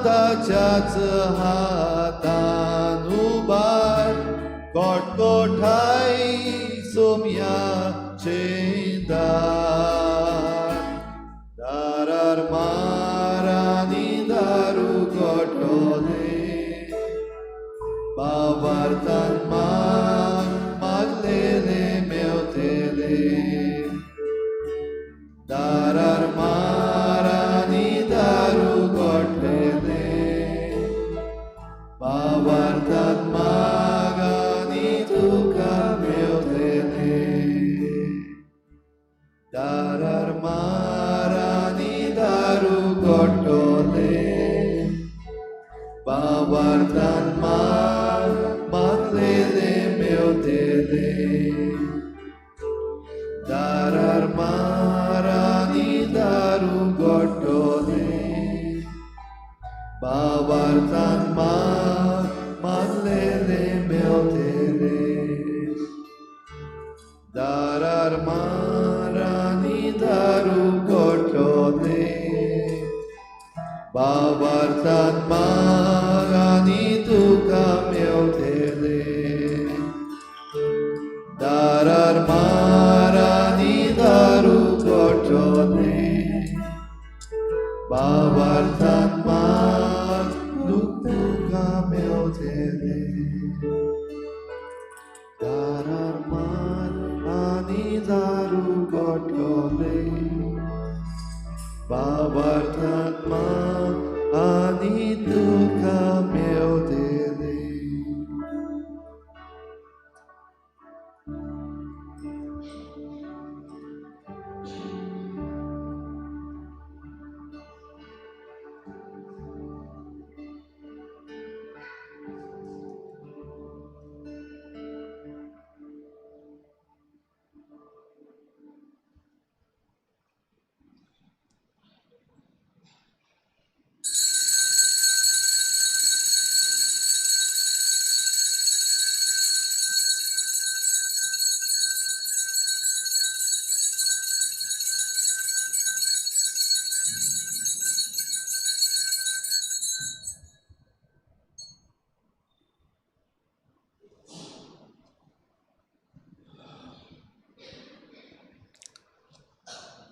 A: ताच्याच हातान उबार, कोटकोठाय सोम्याचें दार. दारार मार आनी दारू गोठोले, भावार्थान माग मागलेले मेवतेले. दारार मार आनी दारू meutele darar marani daru gotole bavartan manlele meutele darar marani daru gotole bavartan marani tuka meutele darar marani daru gotole bavartan marani tuka meutele darar marani daru gotole bavartan marani tuka meutele.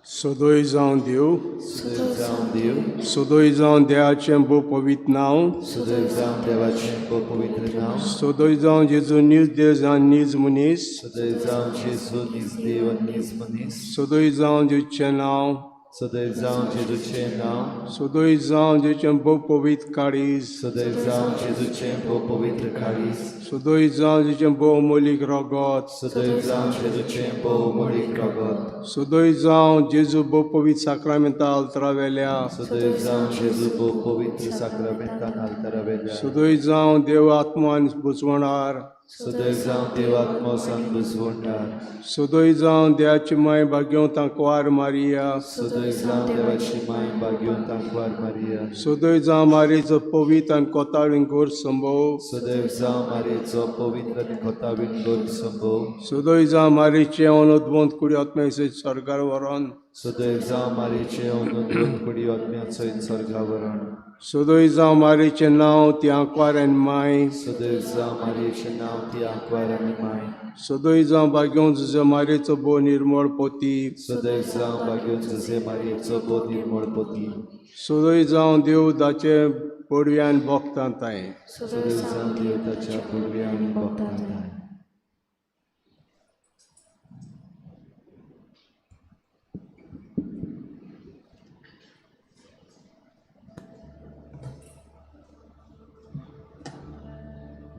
C: Sodojzão Deus,
A: Sudevzám Div,
C: Sodojzão Deacem Bopovitnão,
A: Sudevzám Devachem Popovitrinam,
C: Sodojzão Jesus Nis Dezan Nis Munis,
A: Sudevzám Jesu Nizdevan Nizmanis,
C: Sodojzão de Chenão,
A: Sudevzám Jesu Chenam,
C: Sodojzão de Bopovit Caris,
A: Sudevzám Jesu Chem Popovitra Karis,
C: Sodojzão de Molik Rogot,
A: Sudevzám Jesu Chem Molik Ragot,
C: Sodojzão Jesus Bopovit Sacramental Travelha,
A: Sudevzám Jesu Popovitra Sacramentan Altaravelha,
C: Sodojzão Deu Atman Buswanar,
A: Sudevzám Devatma Sanbusvundar,
C: Sodojzão Deacimai Bagyão Tanquar Maria,
A: Sudevzám Devachimai Bhagyon Tankvar Maria,
C: Sodojzão Marisa Povitan Kotarin Gur Sambo,
A: Sudevzám Marico Povitra Nikotavin Gor Sambho,
C: Sodojzão Marice Onodvont Kuriatmai Se Sargarvaran,
A: Sudevzám Marice Onudvot Kudi Otmyat Soit Sargavaran,
C: Sodojzão Marice Nau Tianquar en Mai,
A: Sudevzám Marice Nauti Akvaranimai,
C: Sodojzão Bagyão Zé Marice Bo Nirmol Poti,
A: Sudevzám Bhagyon Zase Marico Bodhi Morpoti,
C: Sodojzão Deu Dace Purvian Bhaktantai,
A: Sudevzám Devtacha Purvyani Bhaktanai.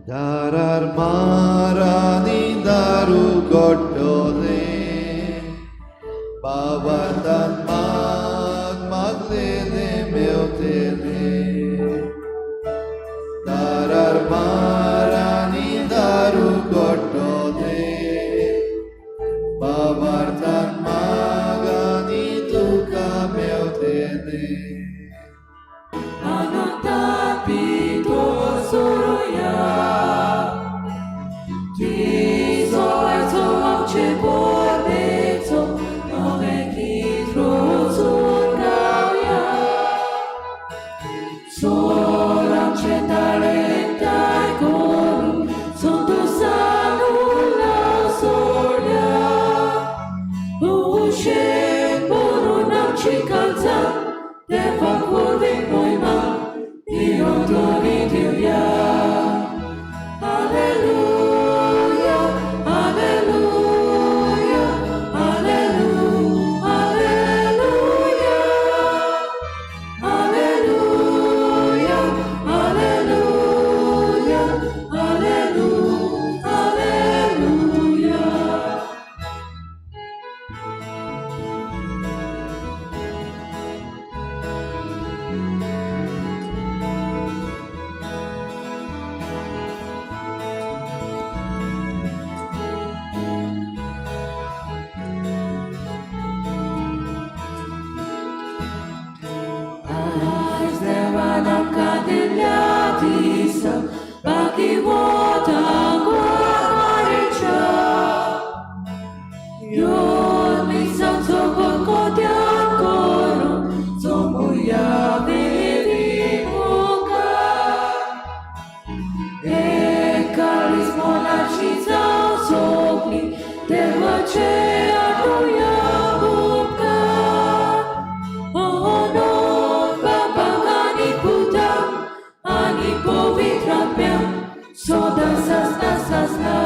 A: Darar marani daru gotole, bavartan maglele meutele. Darar marani daru gotole, bavartan magani tuka meutele.
B: Anantapito Soroya, देवाचे आठवया उपकार ओनो बाबाक आनी पुताक आनी पवित्रात्म्याक सदां सासता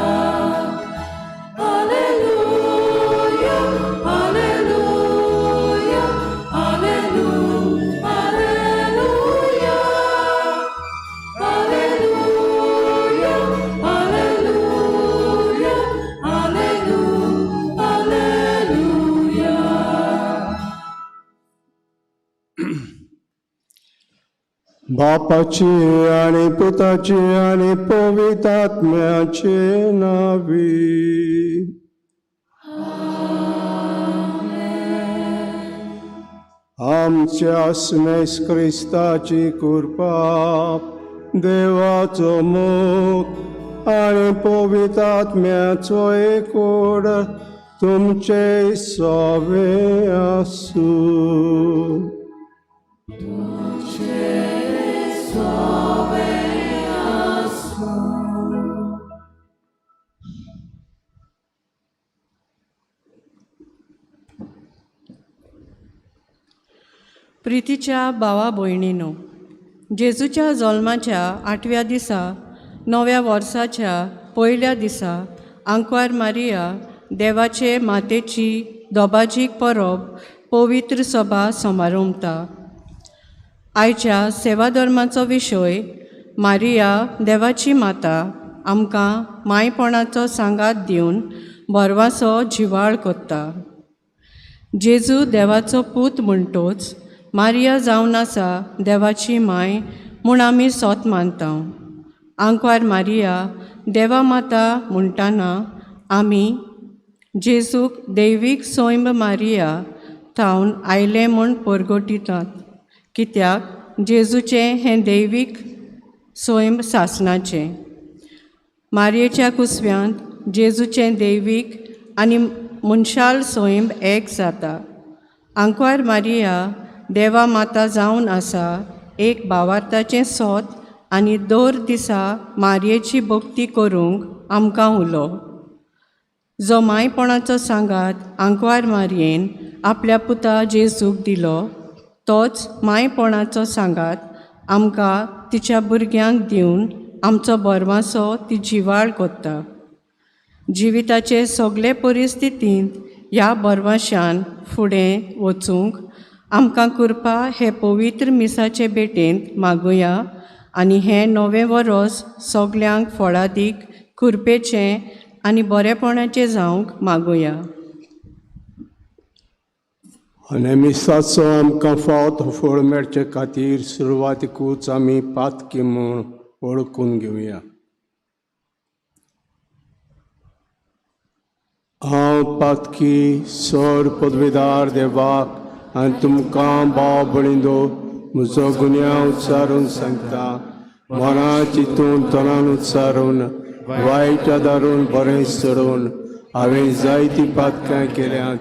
B: हालेलुया हालेलुया हालेलुया हालेलुया हालेलुया हालेलुया हालेलुया
C: बापाची आणि पुताची आणि पवित्रात्म्याचे नावी. आमच्या स्नेह ख्रिस्ताची कृपा देवाचो मोग आणि पवित्रात्म्याचो एकूड तुमचे सवे आसू.
D: प्रितीच्या भावा भयणीनो, जेजूच्या जल्माच्या 8व्या दिसा नव्या वर्साच्या पयल्या दिसा आंकवार मारिया देवाचे मातेची दोबाजीक परब पवित्र सभा समारंभता. आयच्या सेवा धर्माचो विशय मारिया देवाची माता आमकां मायपणाचो सांगात दिवन बरवासो जिवाळ कोत्ता. जेजू देवाचो पूत म्हणटोच मारिया जावन आसा देवाची माय म्हूण आमी सोत मानता. आंकवार मारिया देवा माता म्हणटाना आमी जेजूक दैवीक सोयंब मारिया थावन आयले म्हूण परगटितात, कित्याक जेजूचें हें दैवीक सोयंब सासणाचें. मारयेच्या कुसव्यांत जेजूचें दैवीक आनी मनशाल सोयंब एक जाता. आंकवार मारिया देवा माता जावन आसा एक भावार्थाचें सोत आनी दर दिसा मारयेची भक्ती करूंक आमकां उलो. जो मायपणाचो सांगात आंकवार मारयेन आपल्या पुता जेजूक दिलो, तोच मायपणाचो सांगात आमकां तिच्या भुरग्यांक दिवन आमचो बरवासो ती जिवाळ कोत्ता. जिविताचे सगळे परिस्थितींत ह्या बरवाशान फुडें वचूंक आमकां कृपा हे पवित्र मिसाचे भेटेंत मागुया आनी हें नवें वरस सगल्यांक फळादीक कृपेचें आनी बरेपणाचें जावंक मागुया.
C: आनी मिसाचो आमकां फावत फळ मेळचे खातीर सुरवातीकूच आमी पातकी म्हूण वळखून घेवया. हांव पातकी सर पदवीदार देवाक आनी तुमकां भाव भयणींनो म्हजो गुन्यांव उच्चारून सांगता. मना चिंतून तोंडान उच्चारून वायट आदारून बरें सोडून हांवें जायतीं पातकां केल्यांत.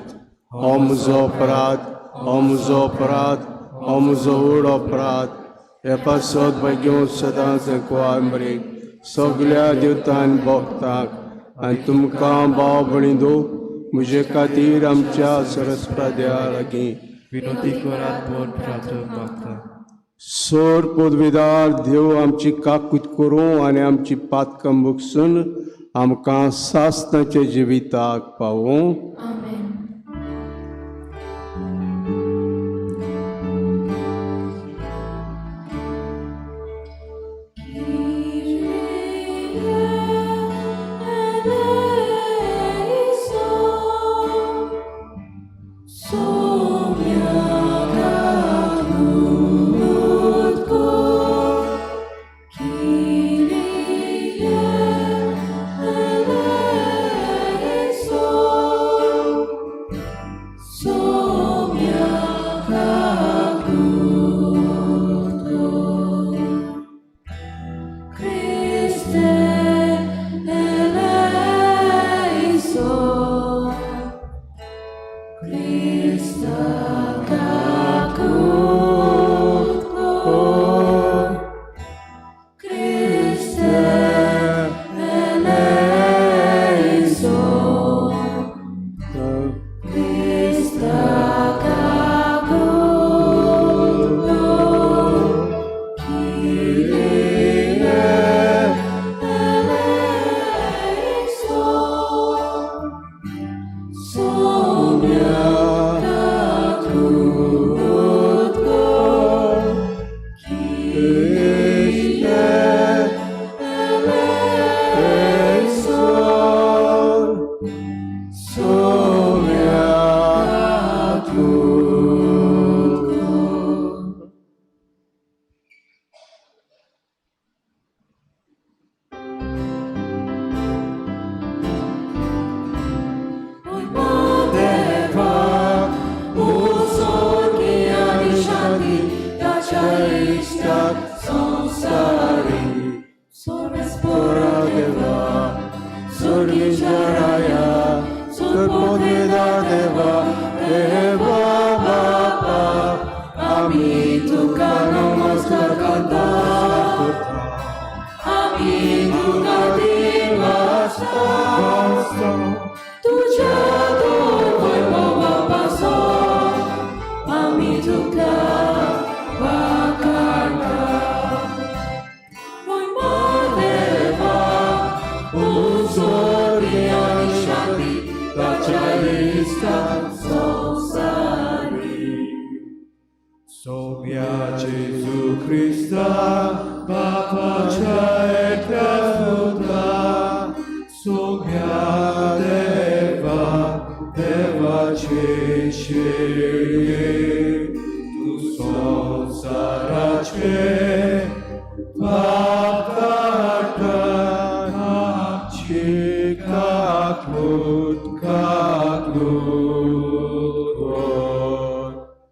C: हो म्हजो अपराध, हो म्हजो अपराध, हो म्हजो व्हड अपराध. हे पासत बेगीन सदांच कुवांबरीक सगल्या देवतांनी भोगताक आनी तुमकां भाव भयणींनो म्हजे खातीर आमच्या सरस्वत्या लागीं
E: विनोदी करात म्हूण प्रार्थना मागता.
C: सोर पदवीदार देव आमची काकूत करूं आनी आमची पातकां मुगसून आमकां सासणाचे जिविताक पावूं. निजराया सुरपोदवेदार देवा देवा बापा आम्ही तुका नमस्कार करता
B: आम्ही तुका देवाचा तुझ्या दोन वैभवापासून आम्ही तुका वाखाणता. महिमा देवा, उजोरी आणि शांती ताच्या इष्टात संसारी.
C: सोम्या जेजू ख्रिस्ता बापाच्या एकट्या सुता सोम्या देवा देवाचे शेळये तू संसाराचे पाप काढणाची काकूत काकूत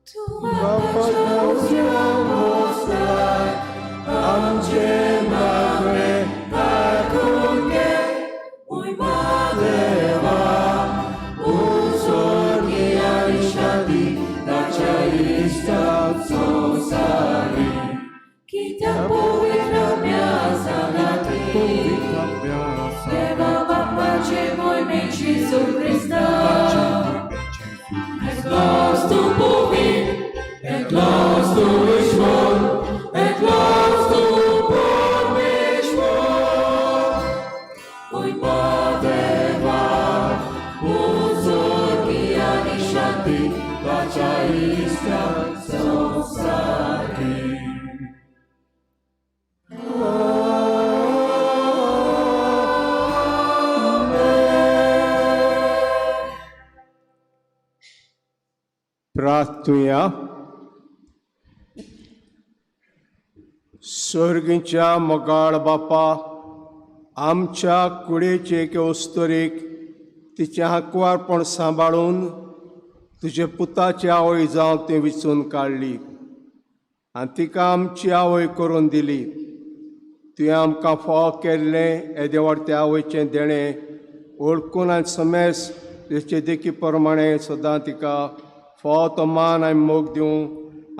B: तू बापाच्या उजव्या
C: आमचे मागणे
B: ऐकून घे. महिमा देवा, उजोरी आणि शांती ताच्या इष्टात संसारी. कित्याक पवित्र म्यासानाती देवा बापाचे मोहिमेची जेजू ख्रिस्ता. Eklos tu powin, eklos tu wyszłon, eklos tu pomyślon. Mój Padewa, uzorki ani shanti, Bacia iska sonsari.
C: प्रार्थूया. स्वर्गीच्या मोगाळ बापा आमच्या कुडीचे वस्तुरीक तिचे हांकवारपण सांबाळून तुजे पुताची आवय जावन ती विचून काडली आनी तिका आमची आवय करून दिली. तुवें आमकां फोव केल्लें हे देवाडत्या आवयचें देणें ओळखून आनी समेस तेचे देखी प्रमाणें सदां तिका फोव तो मान आनी मोग दिवं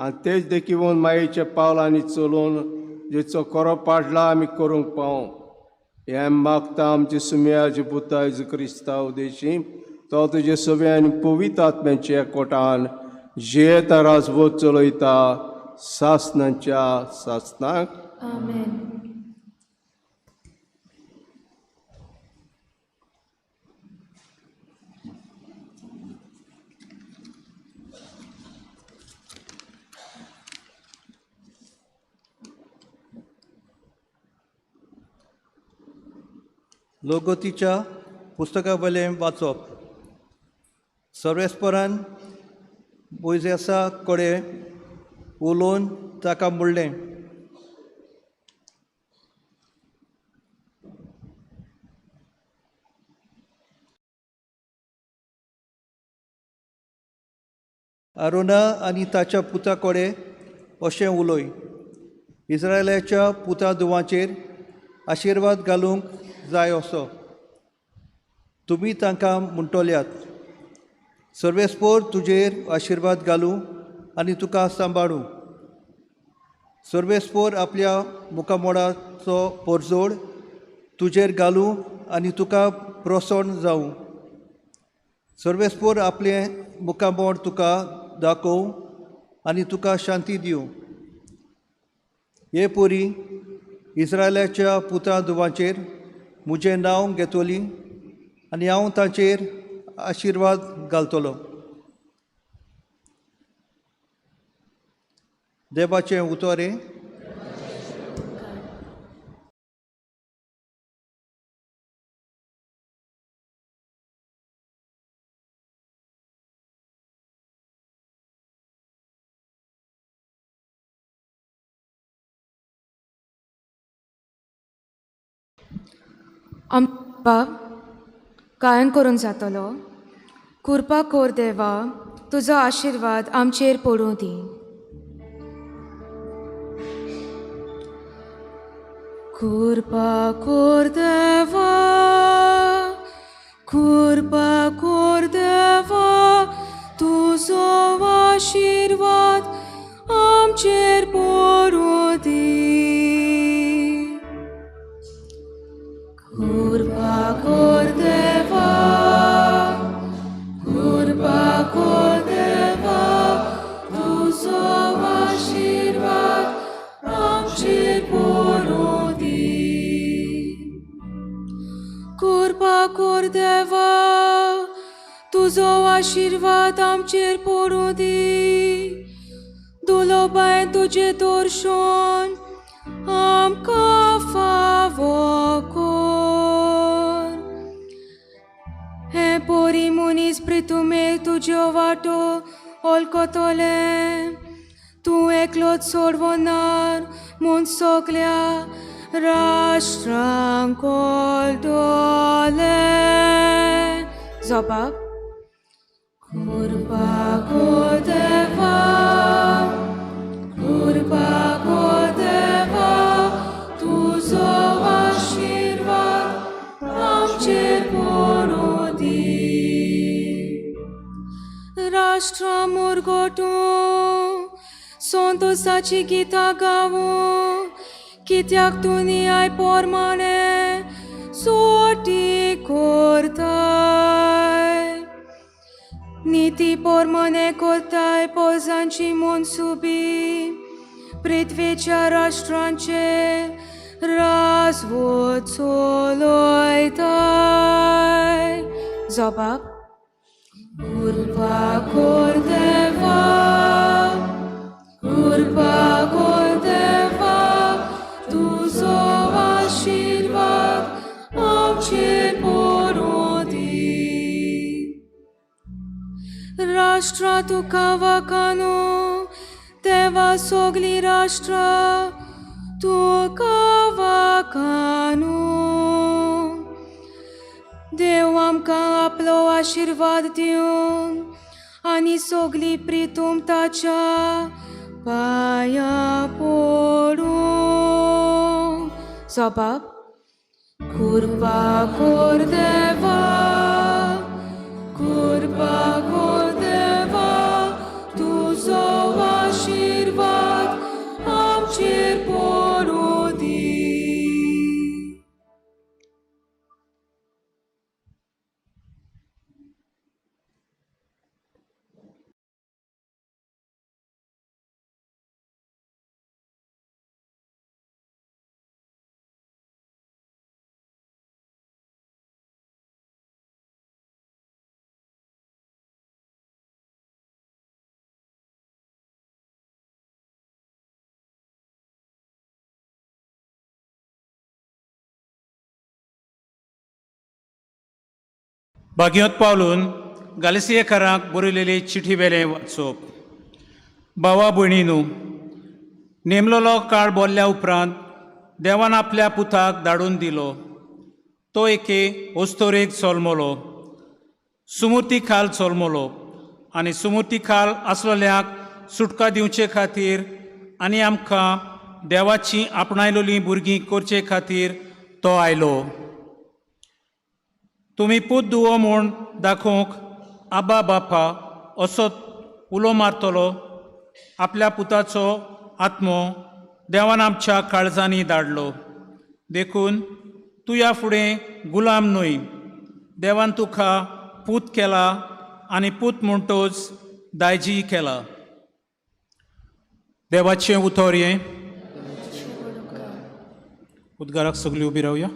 C: आनी तेच देखीवन मायेच्या पावलांनी चलून जेचो खरो पाडला आमी करूंक पावूं हें मागता आमचे सुम्याचे पुता जेजू क्रिस्ता उदेशी तो तुजे सवे आनी पवित्र आत्म्याच्या एकवटान जियेता राजभोग चलयता सासनांच्या सासनाक.
B: Amen.
F: लोगोतीच्या पुस्तका वयलें वाचप. सर्वेस्परान मोइसेसा कडेन उलोवन ताका म्हणलें, आरोना आनी ताच्या पुता कडेन अशें उलय. इस्रायलाच्या पुता दुवांचेर आशिर्वाद घालूंक जाय असो तुमी तांकां म्हणटल्यात. सर्वेस्पोर तुजेर आशिर्वाद घालूं आनी तुका सांबाळूं. सर्वेस्पोर आपल्या मुखामोडाचो परजोड तुजेर घालूं आनी तुका प्रोसोण जावं. सर्वेस्पोर आपलें मुखामोड तुका दाखोवं आनी तुका शांती दिवं. हे पोरी इस्रायलाच्या पुता दुवांचेर म्हजें नांव घेतली आनी हांव तांचेर आशिर्वाद घालतलो. देवाचें उतोरें.
G: आमकां कायम करून जातलो. कृपा कोर देवा, तुजो आशिर्वाद आमचेर पडूं दी. कृपा कोर देवा, कृपा कर देवा तुझो आशीर्वाद आमचेर पडूं दी. कृपा कर देवा, कृपा कर देवा तुझो आशीर्वाद आमचेर पडूं दी. कृपा कर देवा तुझो आशीर्वाद आमचेर पडूं दी. दुलोबाय तुझे दर्शन आमकां फावो कर. हे पोरी मनीस प्रितुमेर तुज्यो वाटो ओळखतले. तूं एकलोच सोडवणार म्हूण सगल्या राष्ट्रांक कळटले. जबाब कृपा कर देवा, कृपा कर देवा तुझो आशीर्वाद आमचेर पडूं दी. राष्ट्रां मुरगोटूं संतोसाची गितां गावूं कित्याक दुनियाय पोरमाणे सोटी करताय. नीती पोरमाणे करताय पोजांची मनसुबी पृथ्वीच्या राष्ट्रांचेर राजवट चलयताय. जबाब कृपा कर देवा, कृपा कर देवा तुझो आशीर्वाद आमचेर पडूं दी. राष्ट्रां तुका वाखानो तेवा सगलीं राष्ट्रां तुका वाखानो. देव आमकां आपलो आशीर्वाद दिवन आनी सगलीं प्रितूम ताच्या पांया पडूं. जबाब कृपा कर देवा, कृपा कर देवा तुझो आशीर्वाद आमचेर पडूं दी.
H: भाग्योत पावलून गालिसियेकारांक बरयलेली चिठी वेलें वाचप. भावा भयणीनू, नेमलेलो काळ बोल्ल्या उपरांत देवान आपल्या पुताक धाडून दिलो. तो एके ओस्तोरेक चलमलो, सुमूर्ती खाल चलमलो आनी सुमूर्ती खाल आसलेल्यांक सुटका दिवचे खातीर आनी आमकां देवाची आपणायलोलीं भुरगीं करचे खातीर तो आयलो. तुमी पूत दुवो म्हूण दाखोवंक आबा बापा असो उलो मारतलो. आपल्या पुताचो आत्मो देवान आमच्या काळजांनी धाडलो. देखून तूं ह्या फुडें गुलाम न्हय. देवान तुका पूत केला आनी पूत म्हणटोच दायजी केला. देवाचें उतर हें. उद्गाराक सगळीं उबी रावया.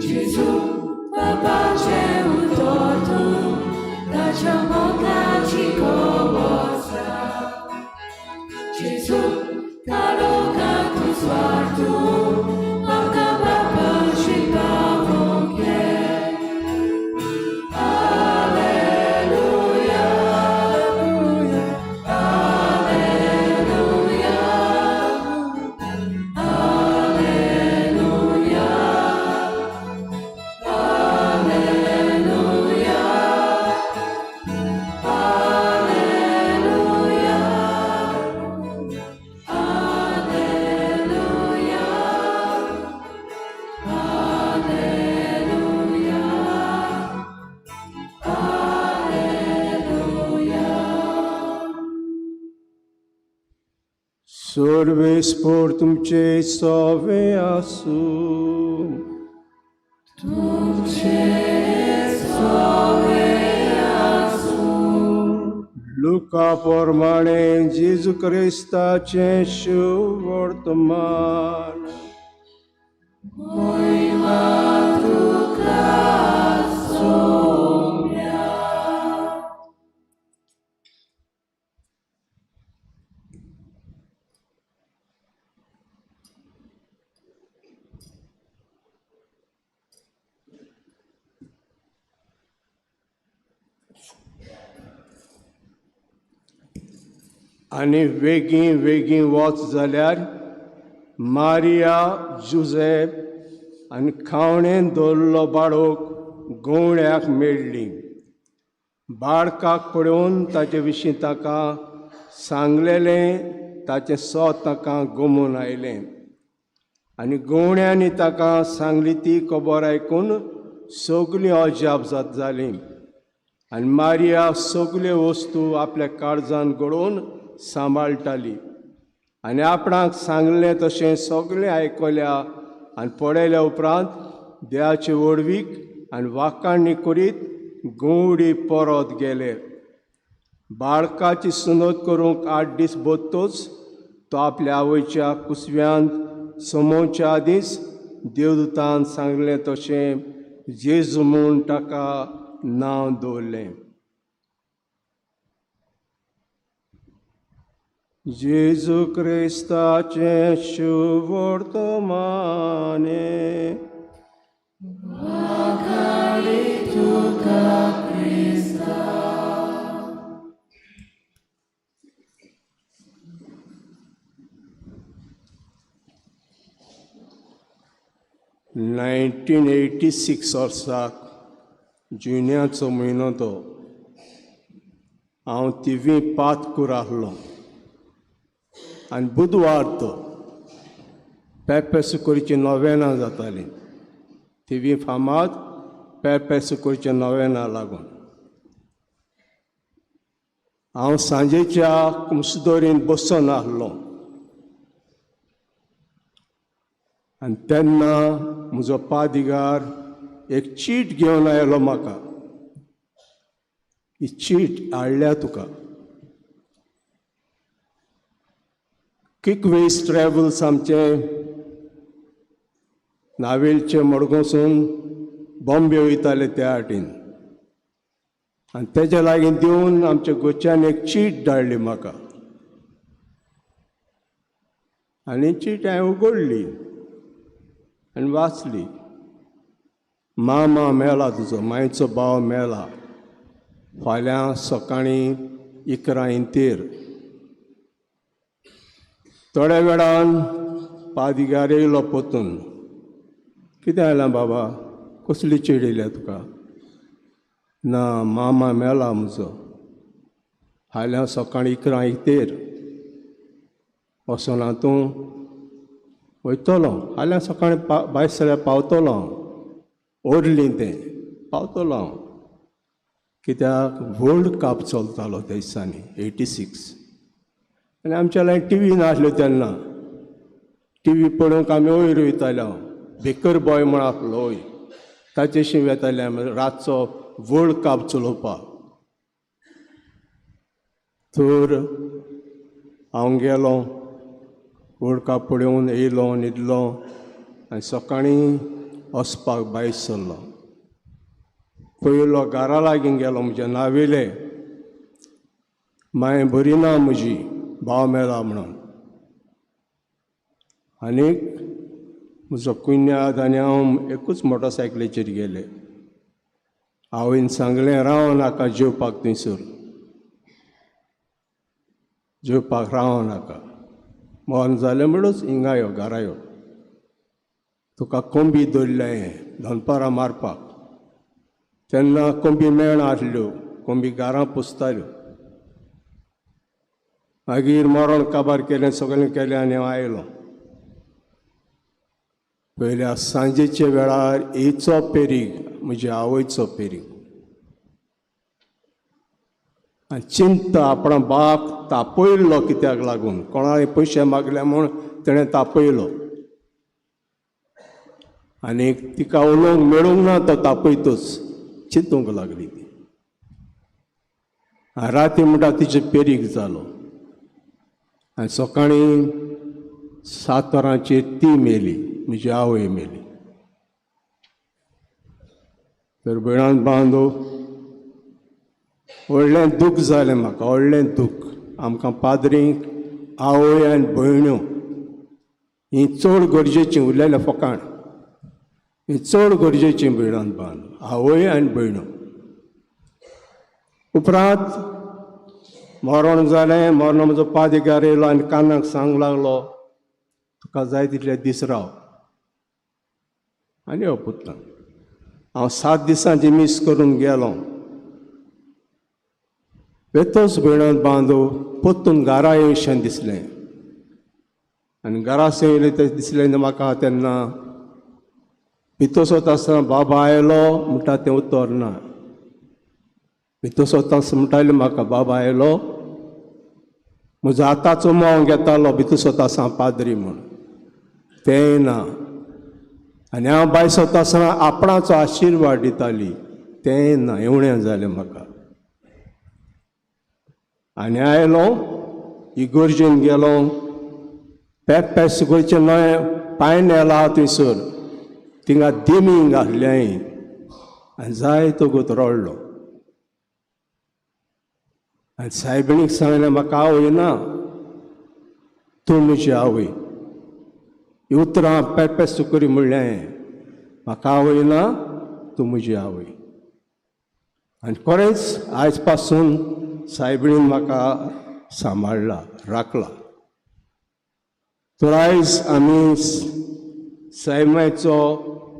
B: Gesù, Papa c'è un torto, lasciamo
C: सर्वेस्पर तुमचे सवे आसूं. लुका प्रमाणे जेजू क्रिस्ताचें शुभ वर्तमान. आनी वेगीं वेगीं वच जाल्यार मारिया, जुजेफ आनी खावणें दवरलो बाळोक गवळ्याक मेळ्ळी. बाळकाक पळोवन ताचे विशीं ताका सांगलेलें ताचें सोत ताका गमून आयलें. आनी गवळ्यांनी ताका सांगली ती खबर आयकून सगलीं अजाप जालीं. आनी मारिया सगल्यो वस्तू आपल्या काळजान घडोवन सांबाळटाली. आनी आपणाक सांगलें तशें सगळें आयकल्या आनी पळयल्या उपरांत देवाचे वडवीक आनी वाखाणणी करीत गवळी परत गेले. बाळकाची सुनोद करूंक 8 दीस बदतोच तो आपल्या आवयच्या कुसव्यांत समोवच्या आदींच देवदूतान सांगलें तशें जेजू म्हूण ताका नांव दवरलें. जेजू क्रिस्ताचें शुभ वर्तमाने. नायन्टीन 86 वर्साक जुन्याचो म्हयनो तो हांव थिवी पातकूर आहलो. आनी बुधवार तो पेपेसुकूरची नोवेनां जातालीं. थिवी फामाद पेपेसुकूरच्या नोवेनां लागून हांव सांजेच्या कुमसुदोरीन बसून आहलो. आनी तेन्ना म्हजो पादिगार एक चीट घेवन आयलो म्हाका. ही चीट हाडल्या तुका. किकवेज ट्रॅवल्स आमचें नावेलचे मडगांवसून बॉम्बे वयताले त्या वाटेन. आनी तेज्या लागीं दिवन आमच्या गोंयच्यान एक चीट धाडली म्हाका. आनी चीट हांवें उगडली आनी वाचली. मामा मेला तुजो, मायेचो भाव मेला फाल्यां सकाळीं 11:30. थोड्या वेळान पादिगार येयलो पोतून. कितें आयलां बाबा, कसली चीड येयल्या तुका? ना, मामा मेला म्हजो फाल्यां सकाळीं 11:30. वचना तूं? वयतलो फाल्यां सकाळीं भायर सगळ्या पावतलो हांव. ओरलीं तें पावतलो हांव. कित्याक वर्ल्ड कप चलतालो त्या दिसांनी 86. आनी आमच्या लागीं टी व्ही नासल्यो तेन्ना. टी व्ही पळोवंक आमी वयर वयताले. बेकर बॉय म्हण आसलो वय, ताचेशी वेताले आमी रातचो वर्ल्ड कप चलोवपाक. तर हांव गेलो, वर्ल्ड कप पळोवन येयलो, न्हिदलो आनी सकाळीं वचपाक भायर सरलो. पयलो घरा लागीं गेलो म्हज्या नावेले. माय बरी ना म्हजी भाव मेला म्हणून. आनीक म्हजो कुयन्याद आनी हांव एकूच मोटरसायकलीचेर गेले. आवयन सांगलें राव नाका जेवपाक थंयसर, जेवपाक राव नाका. मोन जालें म्हणूच हिंगा यो घरा यो. तुका कोंबी दवरलें दनपारां मारपाक. तेन्ना कोंबी मेळना आसल्यो, कोंबी घरां पुसताल्यो. मागीर मरण काबार केलें, सगळें केलें आनी हांव आयलो. पयल्या सांजेच्या वेळार हेचो पेरीग, म्हज्या आवयचो पेरीग. आनी चिंत आपणा बाप तापयल्लो कित्याक लागून, कोणाय पयशे मागले म्हूण तेणें तापयलो. आनी तिका उलोवंक मेळूंक ना तो तापयतूच, चिंतूंक लागली ती. राती म्हणटा तिचे पेरीग जालो. आनी सकाळीं 7 वरांचेर ती मेली, म्हजी आवय मेली. तर भयणान बांदू व्हडलें दूख जालें म्हाका, व्हडलें दूख. आमकां पाद्रींक आवय आनी भयण्यो ही चड गरजेचीं उरलेलें फकाण. ही चड गरजेचीं भयणान बांदू, आवय आनी भयण्यो. उपरांत मरण जालें. मरण म्हजो पाद्रिकार येयलो आनी कानाक सांगूंक लागलो, तुका जाय तितले दीस राव. आनी ओपुतला. हांव 7 दिसांची मीस करून गेलो. बेतोच भयणान बांदू पोत्तून घरा येवशें दिसलें. आनी घरा येयलें तें दिसलें म्हाका तेन्ना. भितर वता आसतना बाबा आयलो म्हणटा तें उतर ना. भितर वता म्हणटालें म्हाका बाबा आयलो. म्हजो आतांचो मोव घेतालो भितर वता आसतना पाद्री म्हूण, तेंय ना. आनी हांव भायर सरता आसतना आपणाचो आशिर्वाद दिताली, तेंय ना. एवणें जालें म्हाका. आनी आयलो इगोर्जेन गेलो. पेप्पे सुगोरचे नवे पांय नेला थंयसर. थिंगा देमी घातल्याय आनी जाय तो गोत रडलो. आनी सायबिणीक सांगलें म्हाका आवय ना, तूं म्हजी आवय. ही उतरां पेप्पे सुकोरी म्हणलें, म्हाका आवय ना, तूं म्हजी आवय. आनी खरेंच आयज पासून सायबिणीन म्हाका सांबाळला, राखला. तर आयज आमी सैमाचो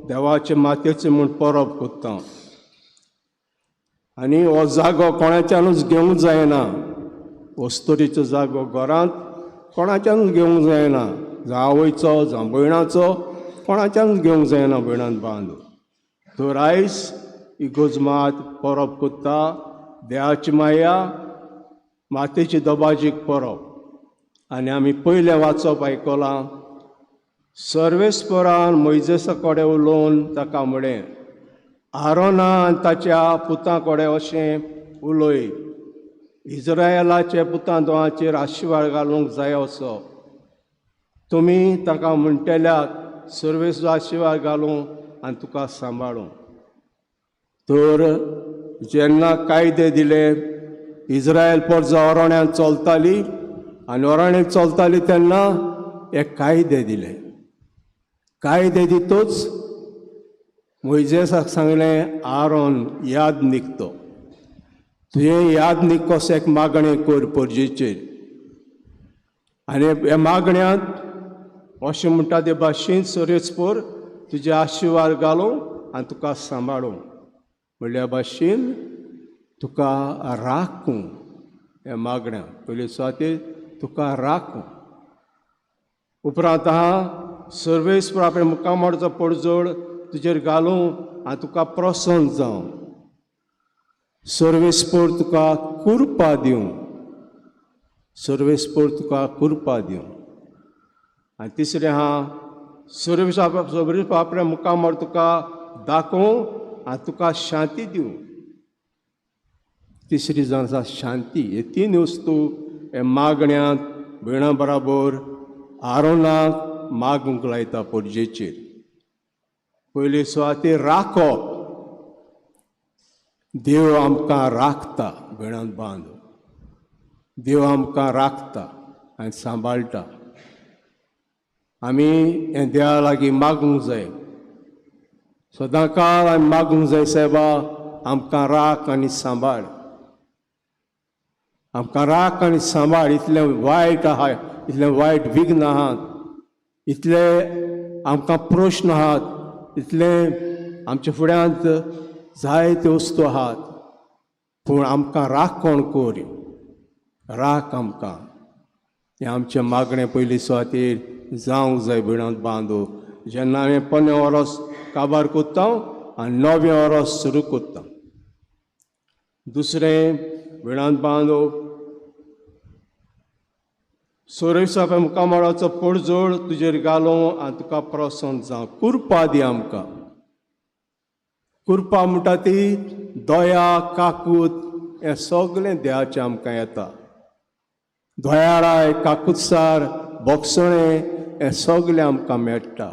C: देवाचे मातयेचो म्हूण परब करता. आनी हो जागो कोणाच्यानूच घेवंक जायना. वस्तुरीचो जागो घरांत कोणाच्यानूच घेवंक जायना. जावं आवयचो जावं भयणाचो, कोणाच्यानूच घेवंक जायना भयणान बांदू. तर आयज इगोजमात परब करता. देवाची माया, मातयेची दोबाजीक परब. आनी आमी पयलें वाचप आयकलां. सर्वेस्परान मोइजेसा कडेन उलोवन ताका म्हळें, आरोना आनी ताच्या पुतां कडेन अशें उलय, इस्रायेलाच्या पुतां दोळांचेर आशिर्वाद घालूंक जाय असो. तुमी ताका म्हणटल्याक सर्वेचो आशिर्वाद घालूं आनी तुका सांबाळूं. तर जेन्ना कायदे दिले, इस्रायल परजा ओरोण्यांत चलताली आनी ओरोण्यांत चलताली तेन्ना एक कायदे दिले. कायदे दितूच मोइजेसाक सांगलें, आरोन याद निकतो, तुवें याद नीक कसो एक मागणें कर परजेचेर. आनी ह्या मागण्यांत अशें म्हणटा ते भाशेन सरेस्पर तुजे आशिर्वाद घालूं आनी तुका सांबाळूं. म्हणल्या भाशेन तुका राखूं. ह्या मागण्यांत पयले सुवातेर तुका राखूं. उपरांत आहा सर्वेस्पर आपणे मुखामोडचो पडजोड तुजेर घालूं आनी तुका प्रसन्न जावं. सर्वेस्पर तुका कुरपा दिवं. सर्वेस्पर तुका कुरपा दिवं. आनी तिसरें आहा सर्वेस्पर आपल्या मुखामोड तुका दाखोवं आनी तुका शांती दिवं. तिसरी जावन आसा शांती. हे 3 वस्तू हे मागण्यांत भयणा बराबर आरोनाक मागूंक लायता परजेचेर. पयले सुवातेर राखप. देव आमकां राखता भयणान बांदू. देव आमकां राखता आनी सांबाळटा. आमी हें देवा लागीं मागूंक जाय. सदां काळ आमी मागूंक जाय, सायबा आमकां राख आनी सांबाळ, आमकां राख आनी सांबाळ. इतलें वायट आहा, इतलें वायट विघ्न आहात, इतले आमकां प्रश्न आहात, इतले आमच्या फुड्यांत जायत्यो वस्तू आहात, पूण आमकां राख कोण कर, राख आमकां. हें आमचें मागणें पयली सुवातेर जावंक जाय. भिणांत बांदू, जेन्ना हांवें 15 वरोस काबार कोत्ता आनी 9वें वरोस सुरू कोत्ता. दुसरें भिणांत बांदू, सोरेसापे मुखामळाचो पडजोड तुजेर घालूं आनी तुका प्रसन्न जावं. कृपा दी आमकां. कृपा म्हणटा ती दया, काकूत, हें सगळें देवाचें आमकां येता. दयाळाय, काकुतसार, बोगसणें हें सगळें आमकां मेळटा.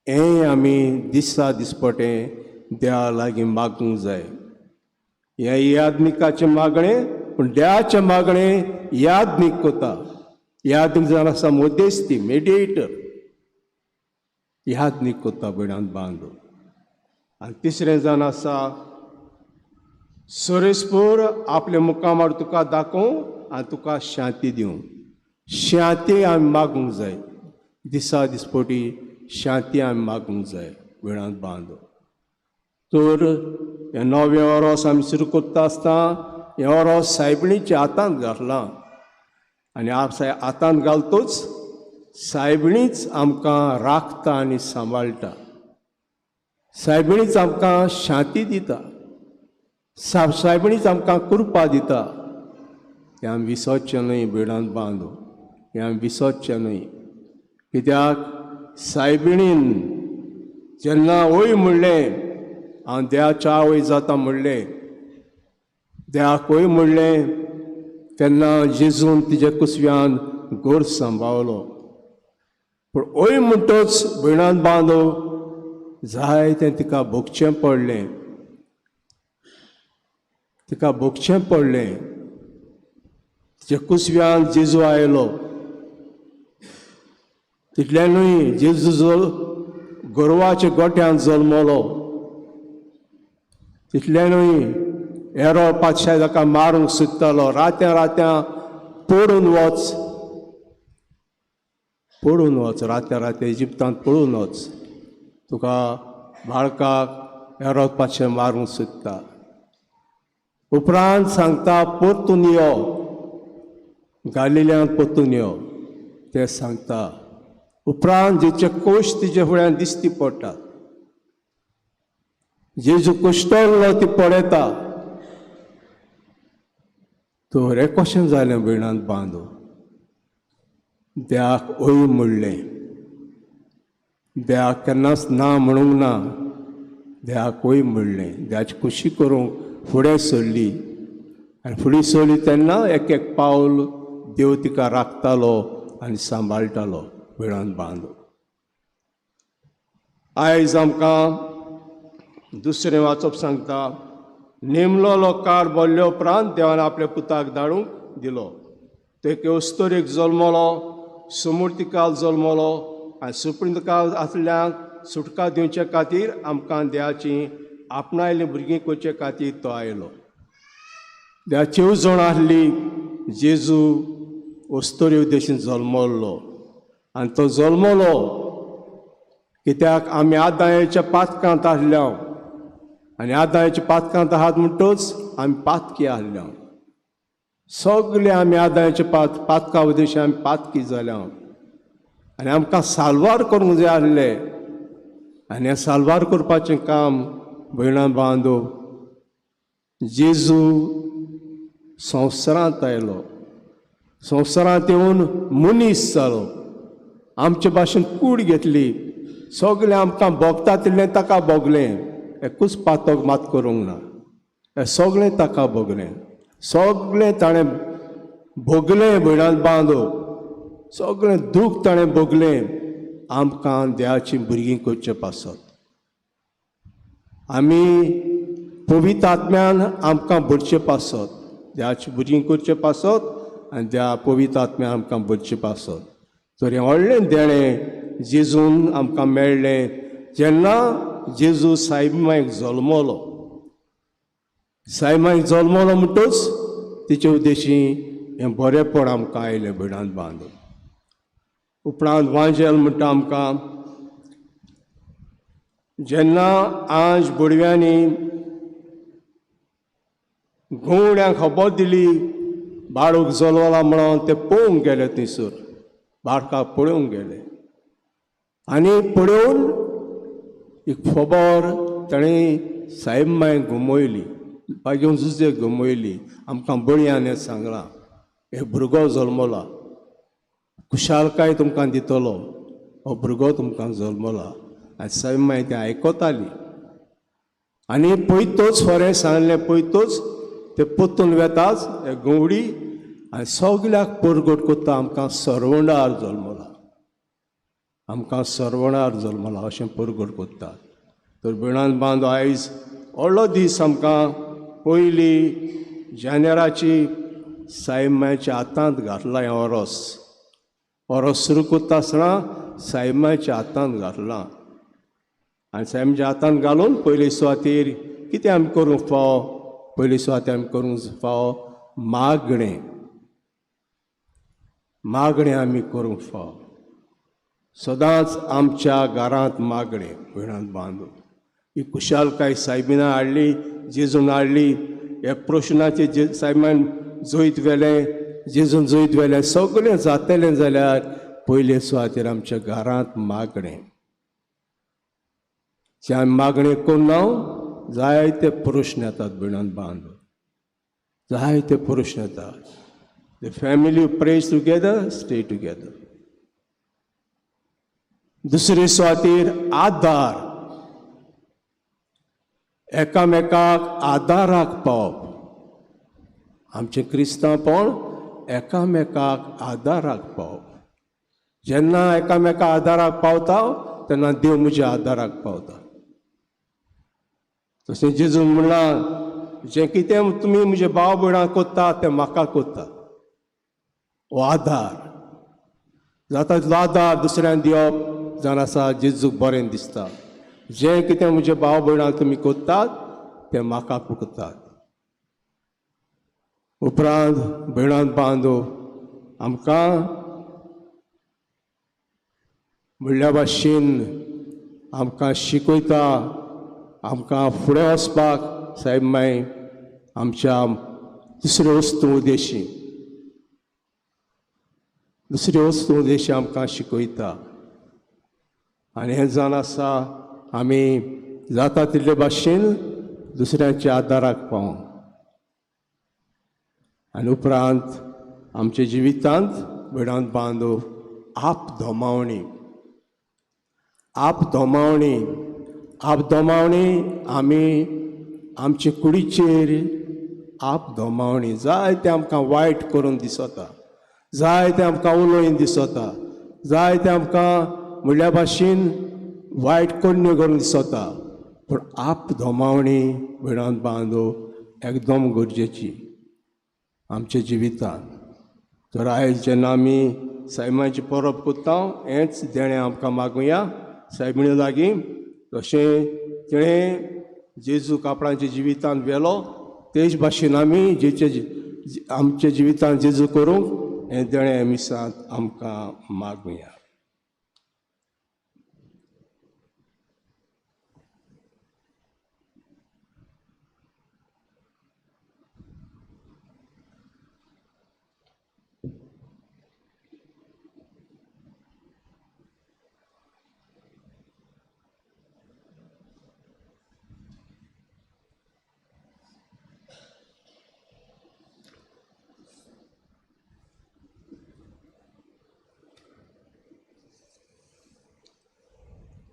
C: हें आमी दिसा दिसपटें देवा लागीं मागूंक जाय. हें यादनिकाचें मागणें, पूण देवाचें मागणें यादनीक कोता. यादनीक जावन आसा मध्यस्थी, मेडिएटर, यादनीक कोता भिणांत बांदू. आनी तिसरें जावन आसा सोरेस्पूर आपल्या मुखामार तुका दाखोवं आनी तुका शांती दिवं. शांती आमी मागूंक जाय. दिसा दिसपटी शांती आमी मागूंक जाय भिणांत बांदू. तर हें 9वें वरोस आमी सुरू कोत्ता आसतना हें वरोस सायबिणीच्या हातांत घातलां. आनी हातांत घालतोच सायबिणीच आमकां राखता आनी सांबाळटा. सायबिणीच आमकां शांती दिता. सायबिणीच आमकां कृपा दिता. हें आमी विसरचें न्हय भिणांत बांदू, हें आमी विसरचें न्हय. कित्याक सायबिणीन जेन्ना वय म्हणलें, हांव देवाच्या आवय जाता म्हणलें, देवाक वय म्हणलें, तेन्ना जेजून तिच्या कुसव्यान गोर सांबाळलो. पूण वय म्हणटच भिणांत बांदू जायतें तिका भोगचें पडलें. तिका भोगचें पडलें. तिच्या कुसव्यान जेजू आयलो. तितल्यानूय जेजू गोरवाच्या गोठ्यान जल्मलो. तितल्यानूय हेरोद पातशाह ताका मारूंक सोदतालो. रात्या पडून वच, रात्या इजिप्तांत पडून वच, तुका बाळकाक हेरोद पातशाह मारूंक सोदता. उपरांत सांगता परतून यो, गालिल्यांत परतून यो, तें सांगता. उपरांत जेचे कोश तिचे फुड्यान दिश्टी पडटा, जेजू कुश्टल्लो ती पळयता. तर हें कशें जालें भिणांत बांदू. देवाक ओय म्हणलें, देवाक केन्नाच ना म्हणूंक ना, देवाक ओय म्हणलें. देवाची खुशी करूंक फुडें सरली. आनी फुडें सरली तेन्ना एक एक पावल देव तिका राखतालो आनी सांबाळटालो भिणांत बांदू. आयज आमकां दुसरें वाचप सांगता. नेमलोलो काळ बोल्ले उपरांत देवान आपल्या पुताक धाडूंक दिलो. तो एके अस्तोरेक जल्मलो, समूर्तिकाल जल्मलो आनी सुप्रिंतकाल आसल्यांक सुटका दिवचे खातीर आमकां देवाची आपणायल्लीं भुरगीं करचे खातीर तो आयलो. देवाची उजवण आसली. जेजू अस्तोरे उद्देशीन जल्मलो आनी तो जल्मलो कित्याक आमी आदायाच्या पातकांत आसल्या आनी आदायाच्या पातकांत आहात म्हणटच आमी पातकी आसल्या. सगळे आमी आदायाच्या पातका उद्देशीन आमी पातकी जाल्या आनी आमकां साल्वार करूंक जाय आसलें. आनी हें साल्वार करपाचें काम भयणां बांदू जेजू संवसारांत आयलो. संवसारांत येवन मनीस जालो. आमचे भाशेन कूड घेतली. सगळें आमकां भोगता तितलें ताका भोगलें. एकूच पातक मात करूंक ना. हें सगळें ताका भोगलें. सगळें ताणें भोगलें भयणां बांदू. सगळें दूख ताणें भोगलें आमकां देवाचीं भुरगीं करचें पासत. आमी पवित्र आत्म्यान आमकां भरचें पासत. देवाची भुरगीं करचे पासत आनी त्या पवित्र आत्म्यान आमकां भरचे पासत. तर हें व्हडलें देणें जेजून आमकां मेळ्ळें जेन्ना जेजू सायबीमायक जल्मलो. सायबीमायक जल्मलो म्हणटच तिचे उद्देशी हें बरेंपण आमकां आयलें भिडांत बांदून. उपरांत वांजेल म्हणटा आमकां जेन्ना आज बुडव्यांनी घुवड्यांक खबर दिली बाळूक जल्मला म्हणून ते पळोवंक गेले थंयसर. बाळकाक पळोवंक गेले आनी पळोवन एक खबर ताणें सायबीमायक घुमयली, बागेवन जुजे घुमयली. आमकां बळयान हें सांगलां एक भुरगो जल्मला, खुशालकाय तुमकां दितलो, हो भुरगो तुमकां जल्मला. आनी सायबीमाय तें आयकताली आनी पयतूच खरें सांगलें पयतूच ते परतून वेताच हे घुवडी आनी सगल्याक परगट कोत्ता आमकां सर्वणार जल्मला, आमकां सर्वणार जल्मला अशें परगट कोत्तात. तर भिणान बांदो आयज व्हडलो दीस आमकां पयली जानेराची सायबीमायच्या हातांत घातलां. हें ओरोस सुरू करता आसतना सायबीमायच्या हातांत घातलां आनी सायबीमायच्या हातांत घालून पयले सुवातेर कितें आमी करूंक फाव, पयले सुवातेर आमी करूंक फाव मागणें आमी करूंक फाव. सदांच आमच्या घरांत मागणें भिणांत बांदून ही खुशालकाय सायबीनान हाडली, जेजून हाडली. हे प्रश्नाचेर सायबीनान जैत वेलें, जेजून जैत वेलें, सगळें जातलें जाल्यार पयले सुवातेर आमच्या घरांत मागणें. जे आमी मागणें करना जायते प्रश्न येतात भिणांत बांदून, जायते प्रश्न येतात. The family prays together, stay together. दुसरे सुवातेर आदार, एकामेकाक आदाराक पावप. आमचें क्रिस्तांवपण एकामेकाक आदाराक पावप. जेन्ना एकामेकाक आदाराक पावता तेन्ना देव म्हज्या आदाराक पावता. तशें जेजून म्हणलां जें कितें तुमी म्हजे भाव भयणांक कोत्ता तें म्हाका कोत्ता. हो आदार जाता तितलो आदार दुसऱ्यांक दिवप जावन आसा जेजूक बरें दिसता. जें कितें म्हजे भाव भयणांक तुमी कोत्तात तें म्हाका कोत्तात. उपरांत भयणांत बांदो आमकां म्हणल्या भाशेन आमकां शिकयता, आमकां फुडें वचपाक सायबीमाय आमच्या दुसऱ्यो वस्तू उद्देशी आमकां शिकयता. आनी हें जावन आसा आमी जाता तितले भाशेन दुसऱ्यांच्या आदाराक पावोंक. आनी उपरांत आमच्या जिवितांत भिडांत बांदो आपधोमावणी आमी आमचे कुडीचेर आपधोमावणी जायते आमकां वायट करून दिसता, जायते आमकां उलोवन दिसता, जायते आमकां म्हणल्या भाशेन वायट कण्यो करून दिसता. पूण आपधोमावणी भिडांत बांदो एकदम गरजेची आमच्या जिवितांत. तर आयज जेन्ना आमी सायबीमायची परब करता हेंच देणें आमकां मागुया सायबीणे लागीं. तशें तिणें जेजूक आपणाच्या जिवितांत व्हेलो तेच भाशेन आमी आमच्या जिवितांत जेजू करूंक हें देणें मिसांत आमकां मागुया.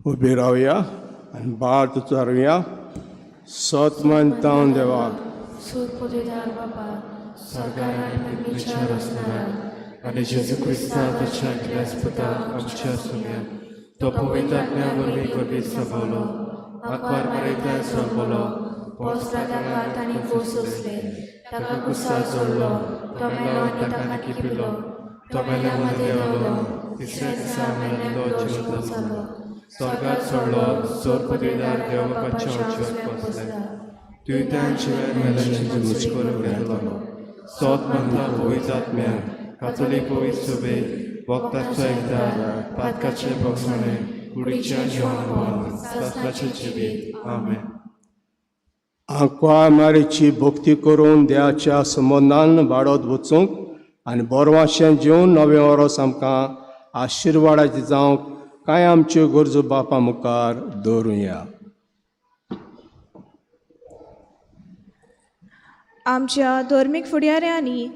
C: उबे रावया आनी बाळ उचारुया. सतमंतावन देवा
B: सूर पोदेदार बाबा सरकार आनी विचार असणारा आनी जेजू क्रिस्ताच्या एकल्याच पुता आमच्या सुम्या तो पवित्र आत्म्या वरवीं गर्भीत सभोलो आंकवार बरयता सोंपलो पोस्तादा कात आनी गोस सोंसले ताका कुसाळ सोडलो तो मेलो आनी ताका किपिलो तो मेल्यामध्ये देंवलो तिसऱ्या दिसा मेल्ल्यांक जिवंत जालो स्वर्गात सोडलो चोर पदवीदार देव बापाच्या उजव्याक बसला
E: तुयत्यांची मेल्यांची मुच करून घेतलो सोत म्हणटा पवित्र आत्म्याक कातोलीक पवित्र सभेक वक्ताचो एकदार पातकाचे भोगसणे कुडीच्या जिवन सासणाचे जिवीत आमेन.
C: आंकवा मारीची भक्ती करून देवाच्या संबंधान वाडत वचूंक आनी बोरवाशें जेवन नवें वरोस आमकां आशिर्वादाचें जावंक कांय आमच्यो गरजो बापा मुखार दवरुया.
I: आमच्या धर्मीक फुडाऱ्यांनी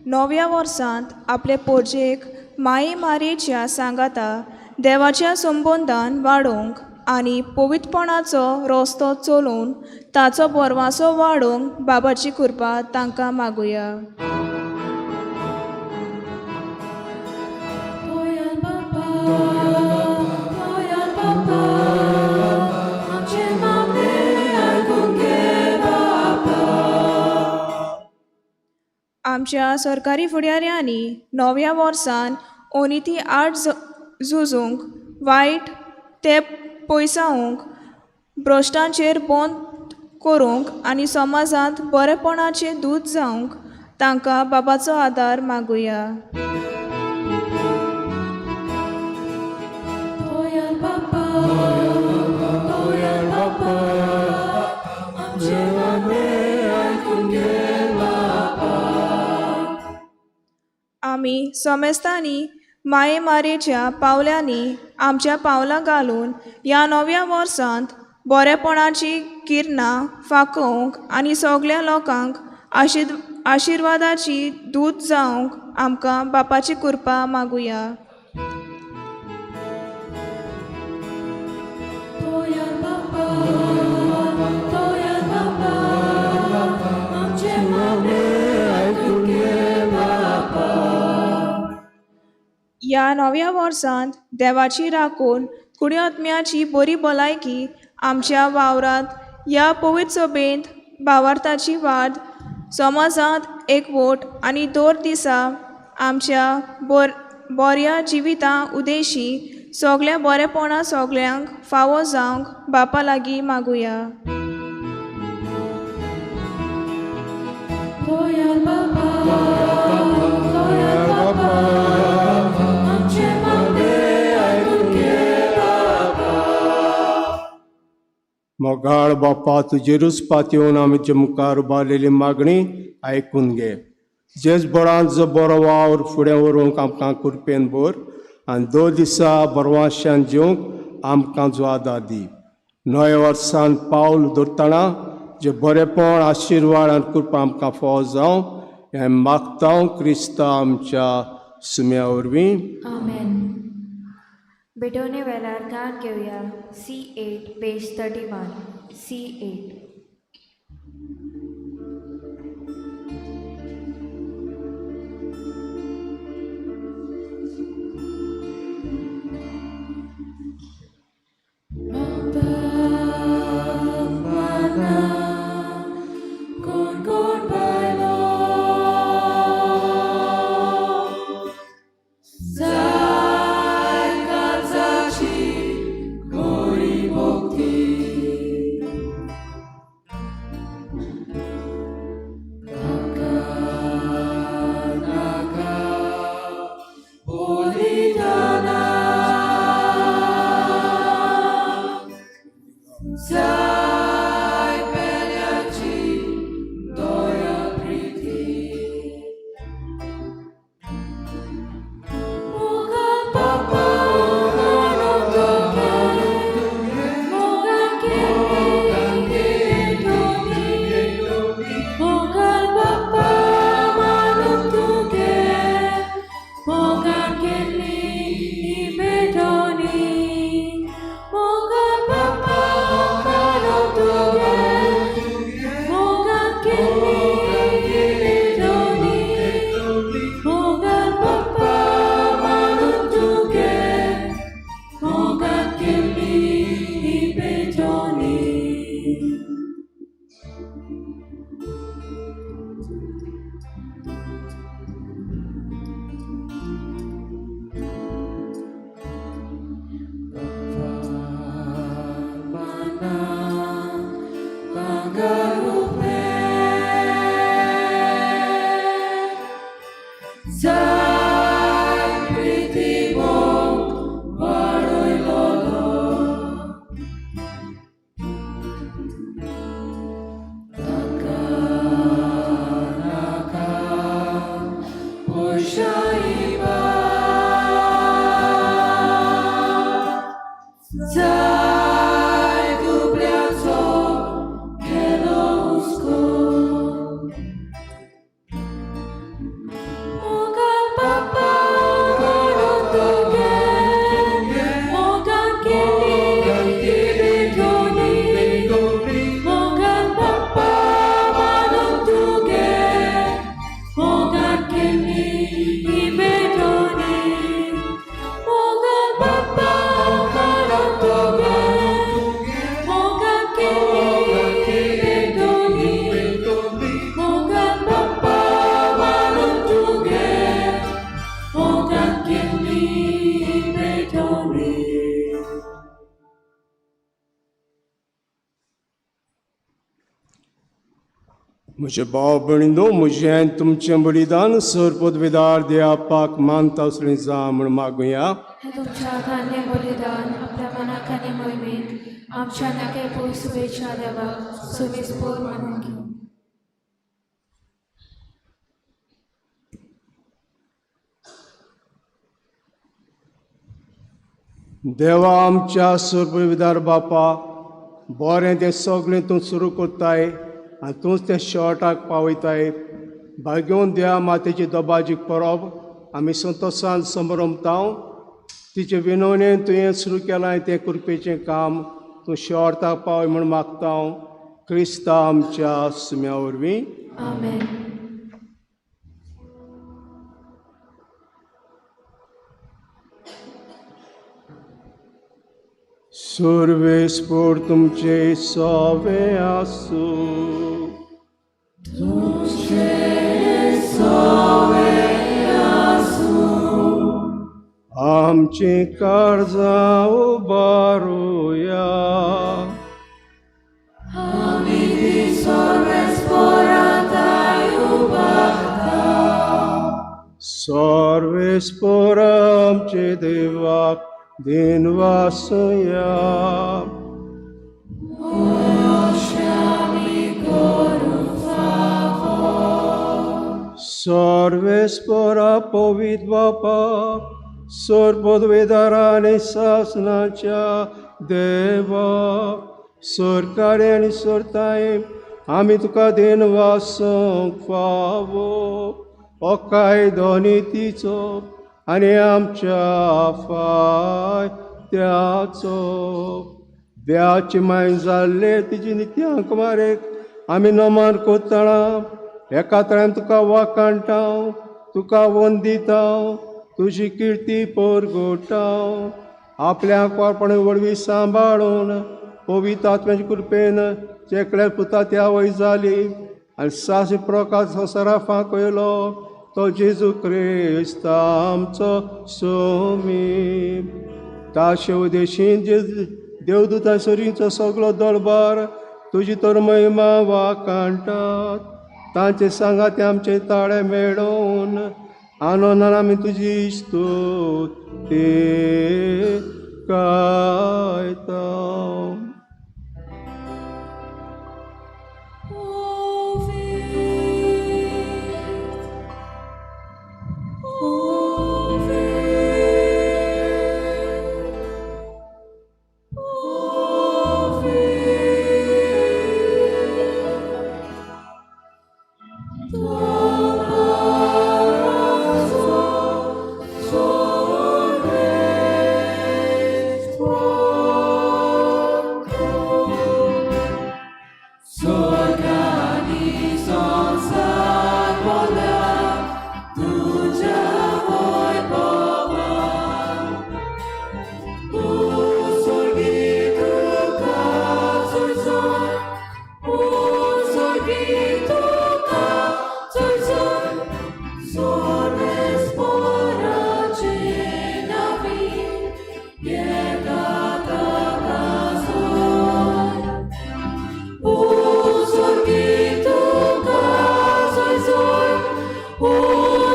I: नव्या वर्सांत आपले पोरजेक माई मारयेच्या सांगाता देवाच्या संबंदान वाडोवंक आनी पवित्रपणाचो रस्तो चलोवन ताचो बोरवासो वाडोवंक बाबाची कृपा तांकां मागुया. आमच्या सरकारी फुडाऱ्यांनी नव्या वर्सान ओनिती आड झुजूंक वायट ते पयसावंक भ्रश्टाचेर बंद करूंक आनी समाजांत बरेपणाचें दूत जावंक तांकां बाबाचो आदार मागुया. आमी समेस्तांनी माये मारेच्या पावल्यांनी आमच्या पावलां घालून ह्या नव्या वर्सांत बरेपणाची किरणां फाकोवंक आनी सगळ्या लोकांक आशिर्वादाची दूत जावंक आमकां बापाची कृपा मागुया. ह्या नव्या वर्सांत देवाची राखून कुडिआत्म्याची बरी भलायकी आमच्या वावरांत ह्या पवित्र सभेंत भावार्थाची वाद समाजांत एकवट आनी दर दिसा आमच्या बऱ्या जिवितां उदेशी सगळ्या बरेपणा सगळ्यांक फावो जावंक बापा लागीं मागुया.
C: मोगाळ बापा तुजेरूच पातयेवन आमच्या मुखार उबारलेली मागणी आयकून घे. जेच बळांत जो बरो वावर फुडें व्हरूंक आमकां कृपेन भर आनी 2 दिसा बरवाश्यान जेवंक आमकां जो आदार दी. नव्या वर्सान पावल धरतना जे बरेपण आशिर्वाद आनी कृपा आमकां फावो जावं हें मागता क्रिस्ता आमच्या सुम्या वरवीं
B: आमेन. बेटोने वेल्यार गान घेवया C8 पेज 31 C8.
C: म्हजे भाव भयणीनो, म्हजें तुमचें बलिदान सर पदवेदार देवापाक मानता असलें जा म्हण मागुया.
B: हे तुमच्या धान्य बलिदान आपल्या मनाक आनी मोहिमेंत आमच्या नकेपूर शुभेच्छा देवाक सुविस्फोर म्हणून घेऊ.
C: देवा आमच्या सर पदवेदार बापा, बरें तें सगळें तूं सुरू कोत्ताय आनी तूंच तें शेवटाक पावयताय. भाग्योन देवा मातेची दोबाजीक परब आमी संतोशान समरमता. तिचे विनवणेन तुवें सुरू केलां तें कृपेचें काम तूं शेवटाक पावय म्हूण मागता. क्रिस्ता आमच्या सुम्या वरवीं.
B: आमेन.
C: सर्वेस्पोर तुमचे सवे आसूं. आमची काळजां उबारुया. सर्वेस्पोर आमचे देवाक दिन वासुया. सर्वेस्परा पवित्र बापा, सर पदवेदार आनी शासनाच्या देवा, सरकारी आनी सरताय आमी तुका दिन वासूंक फावो. ओकाय दोनीतीचो आनी आमच्या फाय त्याचो देवाची माय जाल्ले तिची नित्यांक मारेक आमी नमन कोत्तळां. एका तरेन तुका वाकाणटा, तुका वंदिता, तुजी किर्ती परगोटा. आपल्या कोरपणे वडवी सांबाळून पवित्र आत्म्याचे कृपेन चेकड्या पुता त्या वय जाली आनी सास प्रकाश संवसारा फांकयलो तो जेजू क्रिस्त आमचो सोमी. ताशे उदेशीन देवदूता सरींचो सगळो दळबार तुजी तर महिमा वाकाणटात. तांचे सांगाते आमचे ताळे मेळोवन आनंदान आमी तुजी स्तुती गायता.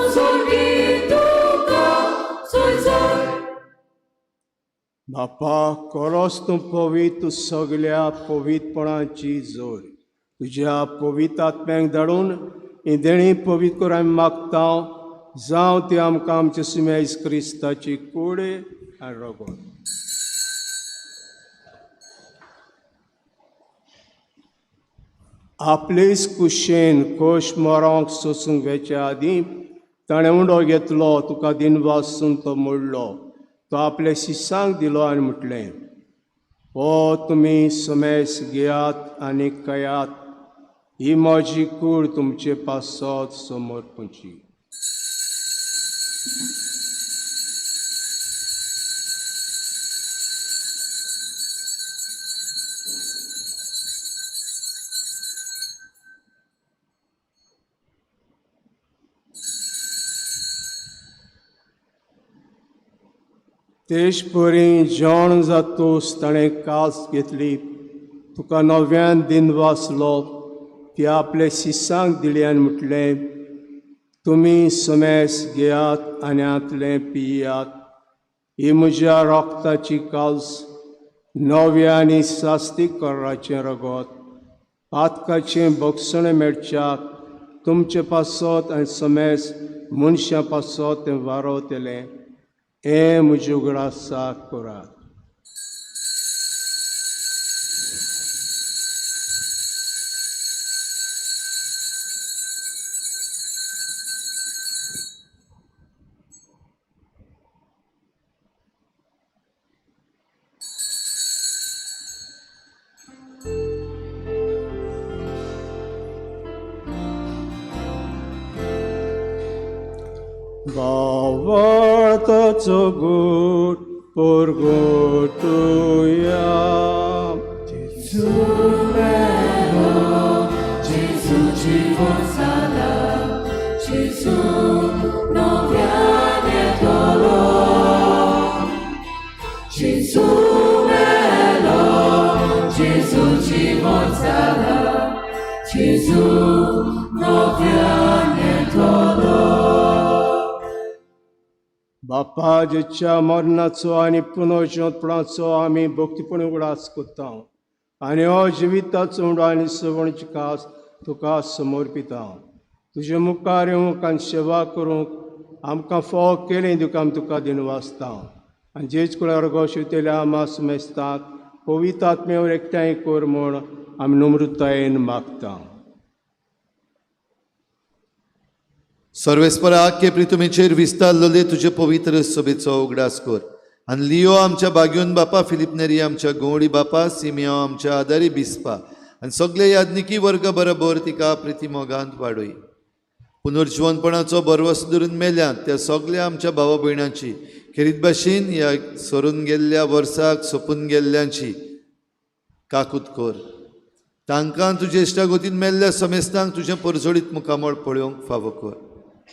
B: Sorgi
C: बापा खरोच तूं पवित्र, तूं सगळ्या पवित्रपणाची जोड तुज्या पवित्र आत्म्याक धाडून ही देणी पवित्र करून आमी मागता जावं ती आमकां आमचे सुमेज क्रिस्ताची कूड आनी रगत. आपलेच कुशेन कोश मरोंक सोसूंक वेच्या आदीं ताणें उंडो घेतलो, तुका दिन वाचून तो मोडलो, तो आपल्या शिश्यांक दिलो आनी म्हटलें, हो तुमी समेस घेयात आनी कयात, ही म्हजी कूड तुमचे पासत समोर पोंची. तेश परी जेवण जातूस ताणें कास घेतली, तुका नव्यान दिन वाचलो, ती आपल्या शिश्यांक दिली आनी म्हटलें, तुमी समेस घेयात आनी आतलें पियात, ही म्हज्या रोगताची कास, नव्या आनी सास्तीक कराचें रगत, पातकाचें भक्षण मेळच्याक तुमचे पासत आनी समेस मनशां पासत तें वारोतलें, हे म्हज्या उगडासा करात. भावार्थाचो गोट परगोटुया. बापा जेच्या मरणाचो आनी पुनर्जीवनपणाचो आमी भक्तीपण उगडास करता आनी हो जिविताचो उंडो आनी सवणीची कास तुका समर्पिता. तुजे मुखार येवंक आनी सेवा करूंक आमकां फोव केलें तुका आमी तुका दिन वाचता आनी जेच कुळार गोशिवतेल्या आमा सुमेस्ताक पवित्र आत्म्यावर एकठांय कर म्हूण आमी नम्रतायेन मागता.
A: सर्वेस्परा आख्खे प्रितुमेचेर विस्तारलेले तुजे पवित्र सभेचो उगडास कर आनी लियो आमच्या बागयोन बापा, फिलिप नेरी आमच्या गवळी बापा, सिमियो आमच्या आदारी बिस्पा आनी सगळे याज्ञिकी वर्ग बरोबर तिका प्रिती मोगांत वाडय. पुनर्जीवनपणाचो बरवस धरून मेल्यांत त्या सगळ्या आमच्या भावा भयणांची खेरीत भाशेन ह्या सरून गेल्ल्या वर्साक सोंपून गेल्ल्यांची काकूत कर. तांकां तुजे इश्टागोतीन मेल्ल्या समेस्तांक तुजें परजोडीत मुखामळ पळोवंक फावो कर.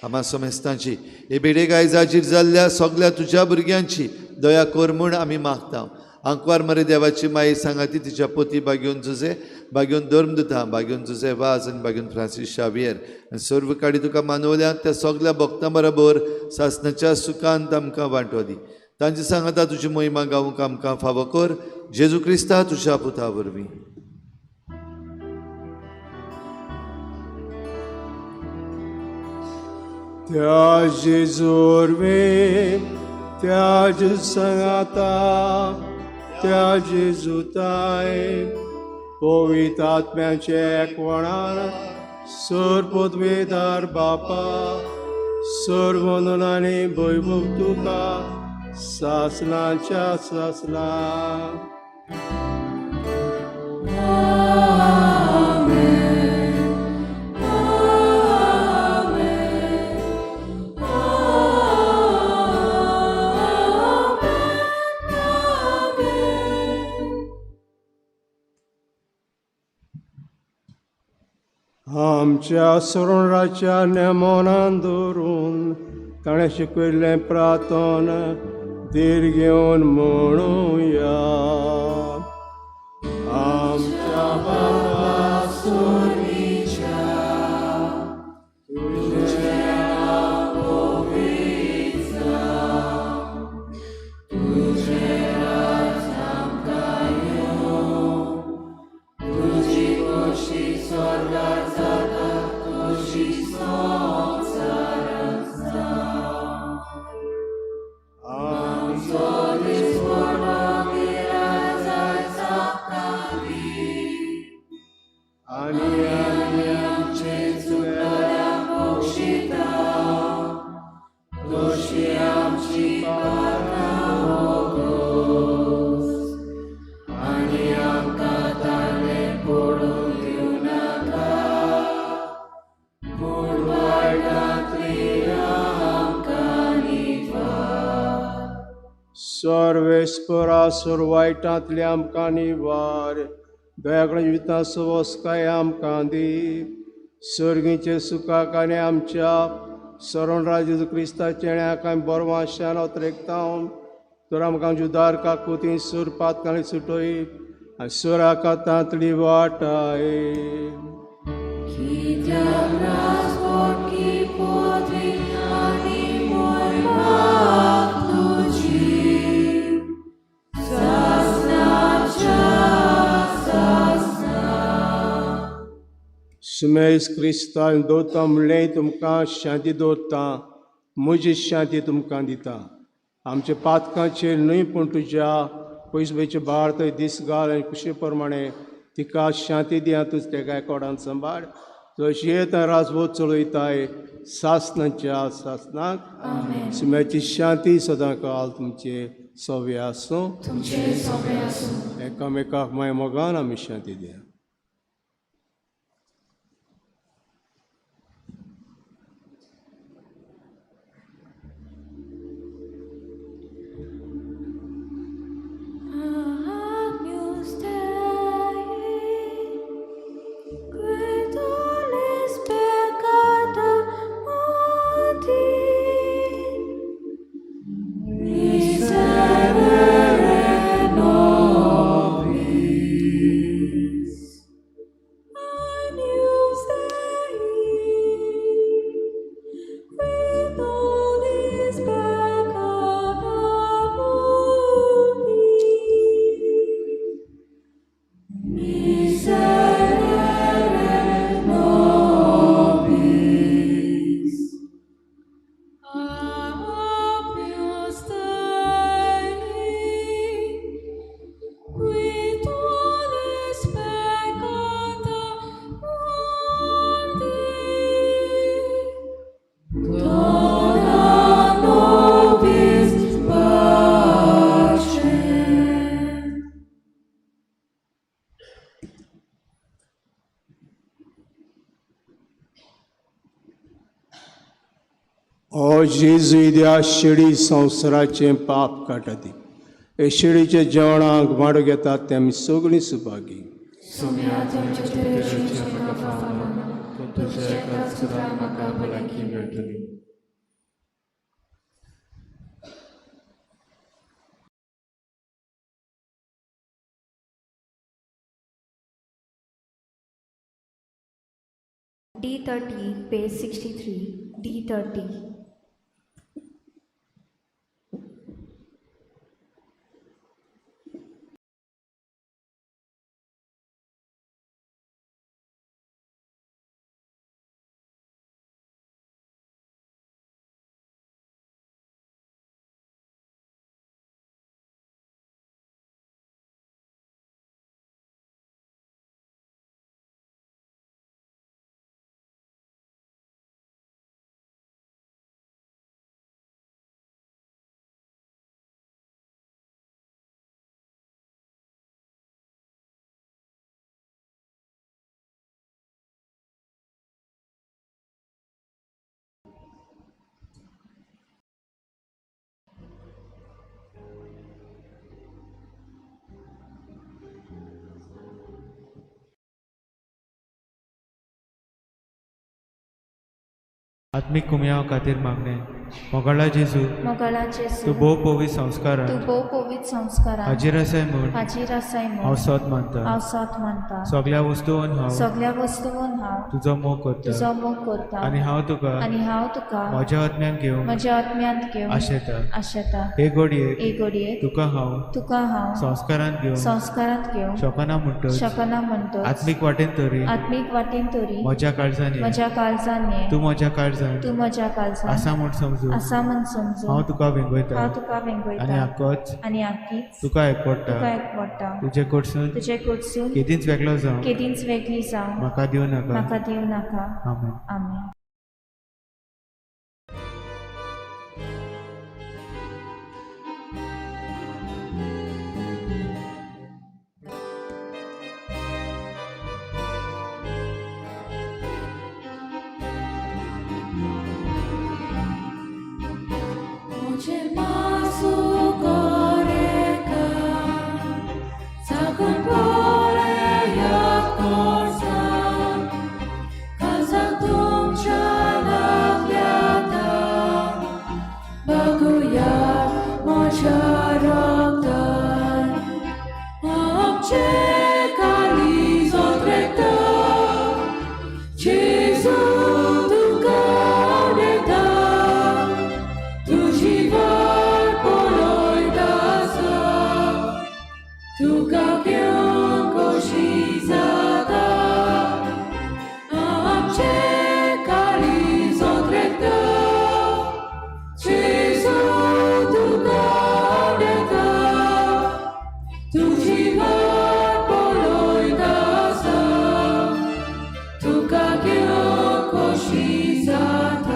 A: आमा समेस्तांची हे बेडेक आयजाचीर जाल्ल्या सगळ्या तुज्या भुरग्यांची दया कर म्हूण आमी मागता. आंकवार मरे देवाची माई सांगाती तिच्या पोती बागयोन जुजे, बागयोन धर्मदुता, बागयोन जुजे वाज आनी बागयोन फ्रांसीस शावियर आनी सर्व काडी तुका मानवल्यांत त्या सगळ्या भक्तां बरोबर सासणाच्या सुखांत आमकां वांटो दी. तांची सांगाता तुजी महिमा गावूंक आमकां फावो कर. जेजू क्रिस्ता तुज्या पुता वरवीं.
C: त्या जेजूरवे त्या जेजू सांगाता त्या जेजूताय पवित्र आत्म्याचे एकवणान सर्वोद्वेदार बापा सर्वननांनी भयभव तुका सासणाच्या सासणा. आमच्या सरोवराच्या नेमोनान दवरून ताणें शिकयल्लें प्रार्थन धीर घेवन म्हणुया. आमच्या बाबा सोनीच्या तुझें नांव पवित्र जावं, तुझें सर्वेस्परा सुरवायटांतले आमकां निवार दयाकडे जिवितां सवस्काय आमकां दी सर्गीचे सुखाक आनी आमच्या सरण राजू क्रिस्ताचेण्याक आमी बरवाशान अत्रेकतावन तर आमकां जुदार काकुती सूर पातकाळी सुटोय आनी सुराका तांतली वाटाय सुमेस क्रिस्तान दोता म्हणलें तुमकां शांती दवरता म्हजी शांती तुमकां दिता आमच्या पातकांचेर न्हय पूण तुज्या पयसुबेचे बाळ थंय दीस घाल आनी कुशे प्रमाणे तिका शांती दिया तुज तेका कोडान सांबाळ जशी येता राजवो चलयताय सासनाच्या सासनाक सुम्याची शांती सदां काल तुमचे सव्य आसूं एकामेकाक माय मोगान आमी शांती दिया ओ जेजू ह्या शिडी संवसाराचें पाप काटाती हे शिडीचे जेवणाक वाडो घेतात ते आमी सगळीं सुभागी
E: तुझ्या एकाच सुद्दां म्हाका भलायकी मेळटली
B: D30, page 63, D30.
E: आत्मिक कुमयाव खातीर मागणे मोगाळा जेजू तूं भोव पवित्र संस्कारां हाजीर आसाय म्हूण हांव सत मानता सगळ्या वस्तूंवन हांव तुजो मोग करता आनी हांव तुका म्हज्या आत्म्यान घेवन आशेता हे घडये तुका हांव संस्कारांत घेवन शकना म्हणटच आत्मीक वाटेन तरी म्हज्या काळजांनी तूं म्हज्या काळजांत आसा म्हूण समजू हांव तुका वेंगयता आनी आख्खीच तुका एकवडटा तुजे कडसून केदींच वेगळो जावं म्हाका दिवं नाका आमेन
B: मुझे मासूक करेगा 작은 볼에 약골사 가장 동찬하려다 바구야 모셔럭던 업체가 리소드랬다 제수 두가래다 두시발 볼로이다서 두가 곳이사다 업체가 리소드랬다 제수 두가래다 두시발 볼로이다서 두가 곳이사다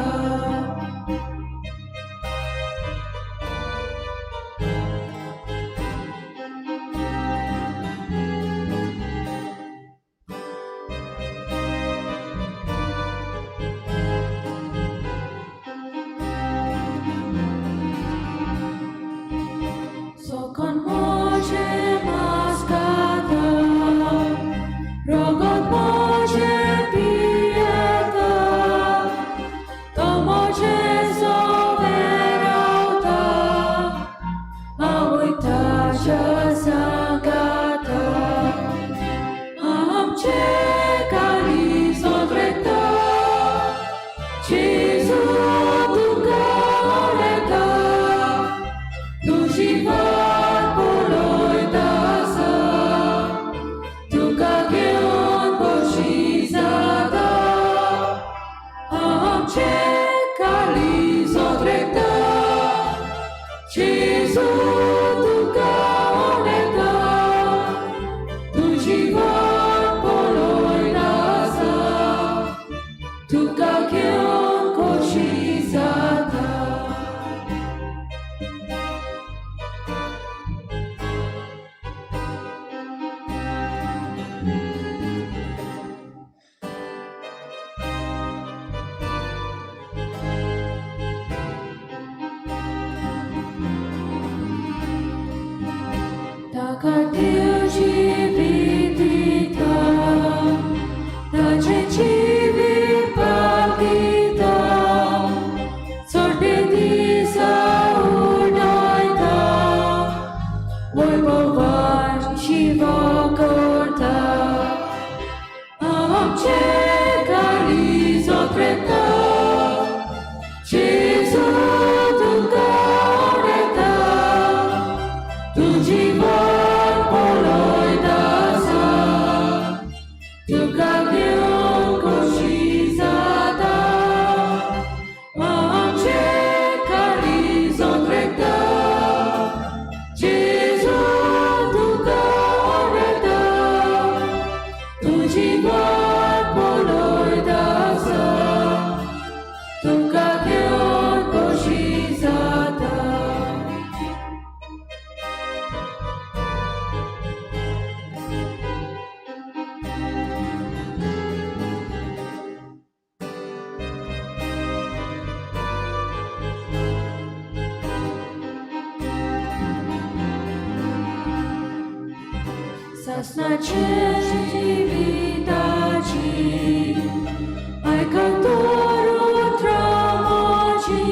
B: Sokon moje maskata, rogot moje pieta, to moje soverauta, a uitaja sagata, am checa risodreta, Gesù tu careta, tu jivar poloidasa, tu kageon boshizada, am checa risodreta, Gesù tu careta, tu jivar poloidasa, tu kageon boshizada. Takatiuci vitita, tacecivi partita, sorte di saudaita, voi povar shiva corta, am ceca risotreta, Gesù tu careta, tu jivar poloidasa, tu kageon koshizada, am ceca risodreta, Gesù tu careta, tu jivar poloidasa, tu kageon koshizada. Saznačeni vidači, aj kantoru tramoči,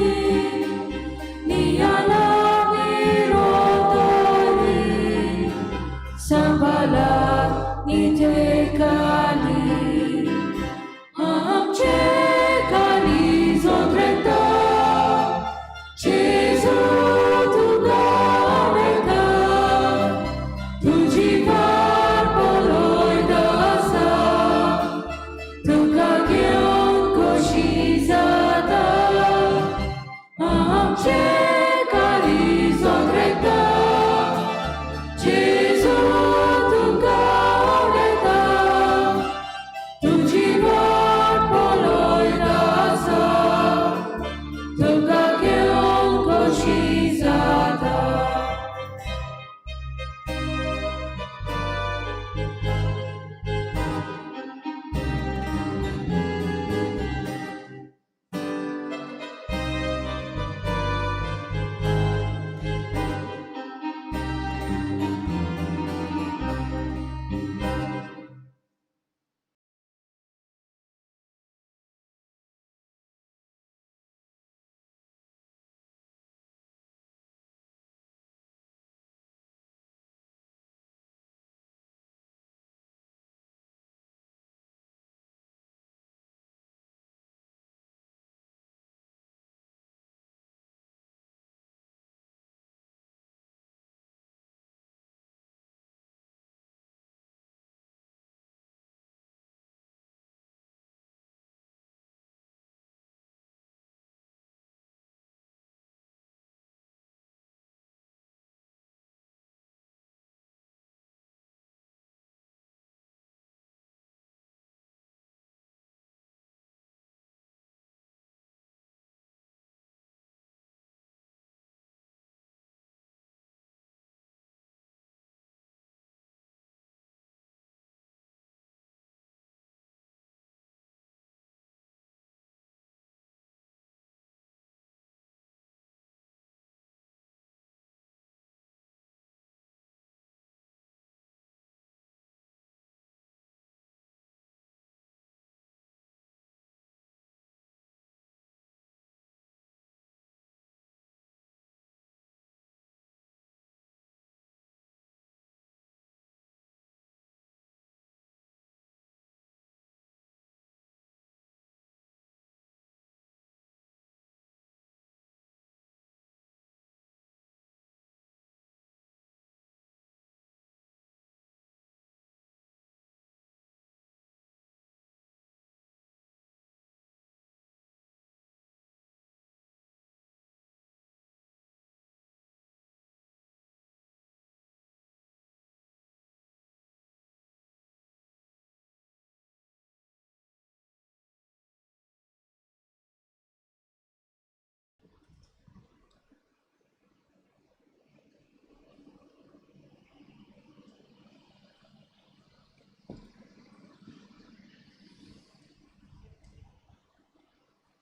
B: niyalani rotori, sambalat nitekali, am cekali zodreta, Gesù tu careta, tu jivar poloidasa, tu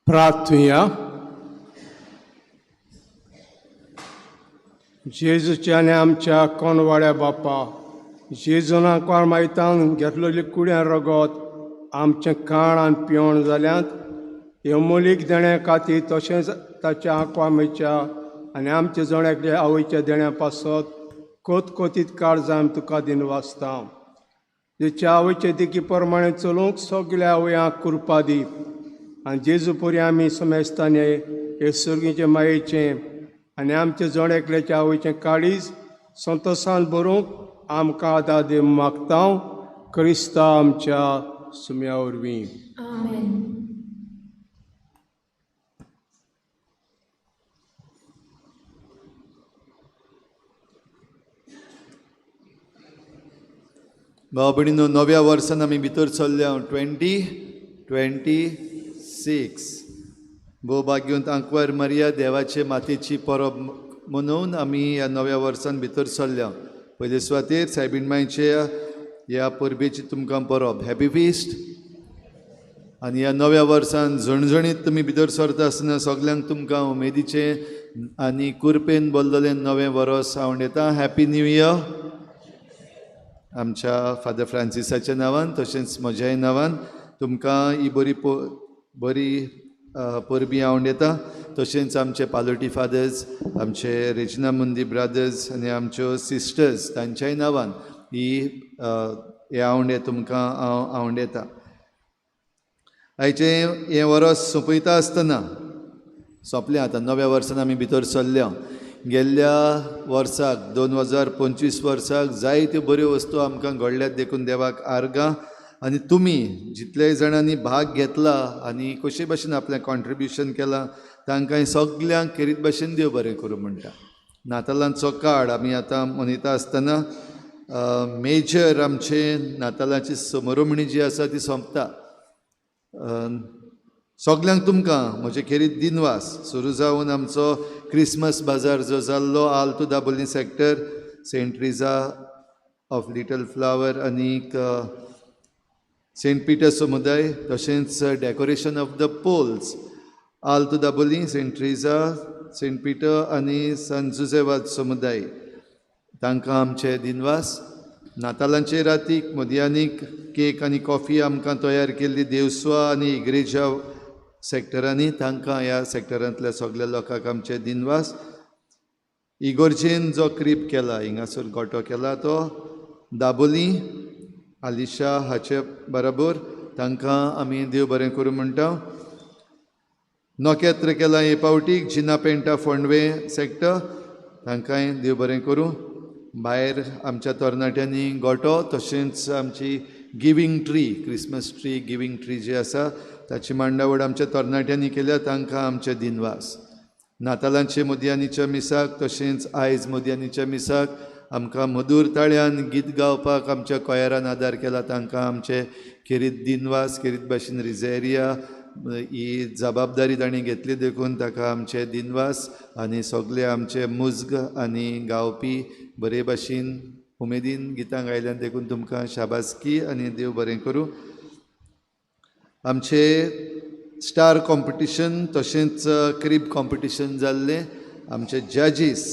C: प्रार्थुया. जेजूच्या आनी आमच्या कोणवाड्या बापा, जेजून आंकवार मायतान घेतलेली कुड्यां रगत आमचें खाण आनी पिवण जाल्यांत अमोलीक देण्या खातीर तशेंच ताच्या आंकवा मेच्या आनी आमच्या जोड्याकल्या आवयच्या देण्या पासत कोतकोतीत काळजां आमी तुका दिन वाचता. जेच्या आवयचे देखी प्रमाणे चलूंक सगल्या आवयांक कृपा दी आनी जेजू परी आमी समेजताने हे सर्गीचे मायेचें आनी आमच्या जोड्याकल्याच्या आवयचें काळीज संतोशान भरूंक आमकां आदार दी मागता. क्रिस्ता आमच्या सुम्या वरवीं.
B: आमेन.
A: भाव भयणीनो, नव्या वर्सान आमी भितर चल्ल्या 2026. भोवभाग्यवंत आंकवार मारिया देवाचे मातेची परब मनोवन आमी ह्या नव्या वर्सान भितर चल्ल्या. पयले सुवातेर सायबीण मांयचे ह्या परबेची तुमकां परब हॅपी फिस्ट. आनी ह्या नव्या वर्सान झणझणीत तुमी भितर सरता आसतना सगल्यांक तुमकां उमेदीचें आनी कुरपेन भरलेलें नवें वर्स हांव येता. Happy new year. आमच्या फादर फ्रांसिसाच्या नांवान तशेंच म्हज्याय नांवान तुमकां ही बरी परबी हांव येता. तशेंच आमचे पालोटी फादर्स, आमचे रेजिना मुंदी ब्रदर्स आनी आमच्यो सिस्टर्स तांच्याय नांवान ही हे आवंडे तुमकां हांव आवंडेता. आयचें हें वर्स सोंपयता आसतना सोंपलें आतां नव्या वर्सान आमी भितर सरल्या. गेल्ल्या वर्साक 2025 वर्साक जायत्यो बऱ्यो वस्तू आमकां घडल्यात देखून देवाक आर्गां. आनी तुमी जितलेय जाणांनी भाग घेतला आनी कशे भाशेन आपलें कॉन्ट्रिब्युशन केलां तांकां सगल्यांक खेरीत भाशेन देव बरें करूं म्हणटा. नातालांचो काळ आमी आतां मनयता आसतना मेजर आमचे नातालांची समारंभणी जी आसा ती सोंपता. सगल्यांक तुमकां म्हजे खेरीत दिनवास. सुरू जावन आमचो क्रिसमस बाजार जो जाल्लो आल्तो Dabolim sector, Saint Teresa of Little Flower आनीक सेंट पिटर समुदाय, तशेंच डेकोरेशन ऑफ द पोल्स आल्तो Dabolim, Saint Teresa, Saint Peter आनी सान जुजेवाद समुदाय तांकां आमचे दिनवास. नातालांचे रातीक मदयानीक केक आनी कॉफी आमकां तयार केल्ली देवस्वा आनी इग्रेजा सॅक्टरांनी तांकां ह्या सॅक्टरांतल्या सगळ्या लोकांक आमचे दिनवास. इगोर्जेन जो क्रीप केला, हिंगासर गोठो केला, तो दाबोली आलिशा हाचे बरोबर तांकां आमी देव बरें करूं म्हणटा. नोकेत्र केला हे पावटीक जिना पेंटा फोंडवे सॅक्टर, तांकांय देव बरें करूं. भायर आमच्या तरणाट्यांनी गोठो, तशेंच आमची giving tree, christmas tree, giving tree जी आसा ताची मांडावळ आमच्या तरणाट्यांनी केल्या, तांकां आमचे दिनवास. नातालांचे मदयानीच्या मिसाक तशेंच आयज मदयानीच्या मिसाक आमकां मधूर ताळ्यान गीत गावपाक आमच्या कोयरान आदार केला, तांकां आमचे खेरीत दिनवास. खेरीत भाशेन रिझेरिया ही जबाबदारी ताणें घेतली देखून ताका आमचे दिनवास. आनी सगळे आमचे मुजग आनी गावपी बरे भाशेन उमेदीन गितां गायल्यान देखून तुमकां शाबासकी आनी देव बरें करूं. आमचे स्टार कॉम्पिटिशन तशेंच क्रीब कॉम्पिटिशन जाल्लें. आमचे जजीस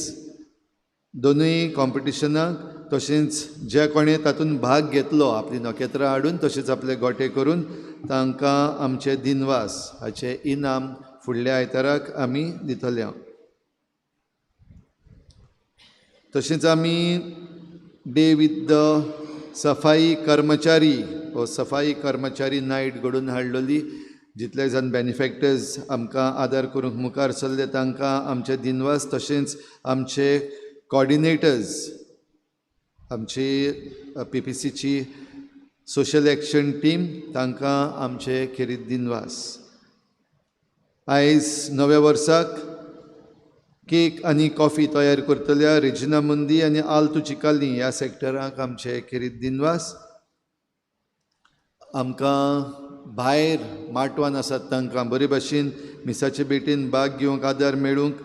A: दोनूय कॉम्पिटिशनाक, तशेंच जे कोणें तातूंत भाग घेतलो आपली नखेत्रां हाडून तशेंच आपले गोटे करून तांकां आमचे दिनवास हाचे इनाम फुडल्या आयताराक आमी दितले. तशेंच आमी डे विथ द सफाई कर्मचारी हो सफाई कर्मचारी नायट घडोवन हाडलेली. जितले जाण बेनिफॅक्टर्स आमकां आदार करूंक मुखार सरले तांकां आमचे दिनवास. तशेंच आमचे कॉर्डिनेटर्स, आमची PPCची सोशल एक्शन टीम, तांकां आमचे खेरीत दिनवास. आयज नव्या वर्साक केक आनी कॉफी तयार करतल्या रेजिना मुंदी आनी आल्तो चिकाली ह्या सॅक्टराक आमचे खेरीत दिनवास. आमकां भायर माटवान आसात तांकां बरे भाशेन मिसाचे भेटेन भाग घेवंक आदार मेळूंक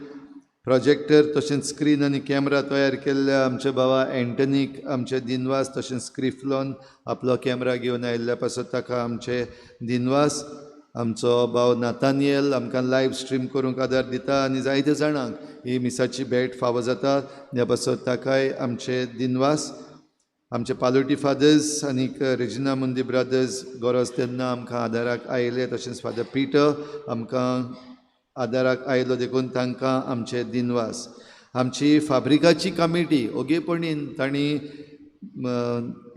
A: प्रोजेक्टर तशेंच स्क्रीन आनी कॅमेरा तयार केल्ल्या आमच्या भावा एंटनीक आमचे दिनवास. तशेंच स्क्रिफ्लोन आपलो कॅमेरा घेवन आयिल्ल्या पासत ताका आमचे दिनवास. आमचो भाव नातानियल आमकां लायव्ह स्ट्रीम करूंक आदार दिता आनी जायते जाणांक ही मिसाची भेट फावो जाता. ह्या पासत ताकाय आमचे दिनवास. आमचे पालोटी फादर्स आनीक रेजिना मुंदी ब्रदर्स गरज तेन्ना आमकां आदाराक आयले. तशेंच फादर पिटर आमकां आदाराक आयलो देखून तांकां आमचे दिनवास. आमची फाब्रिकाची कमिटी ओगेपणीन तांणी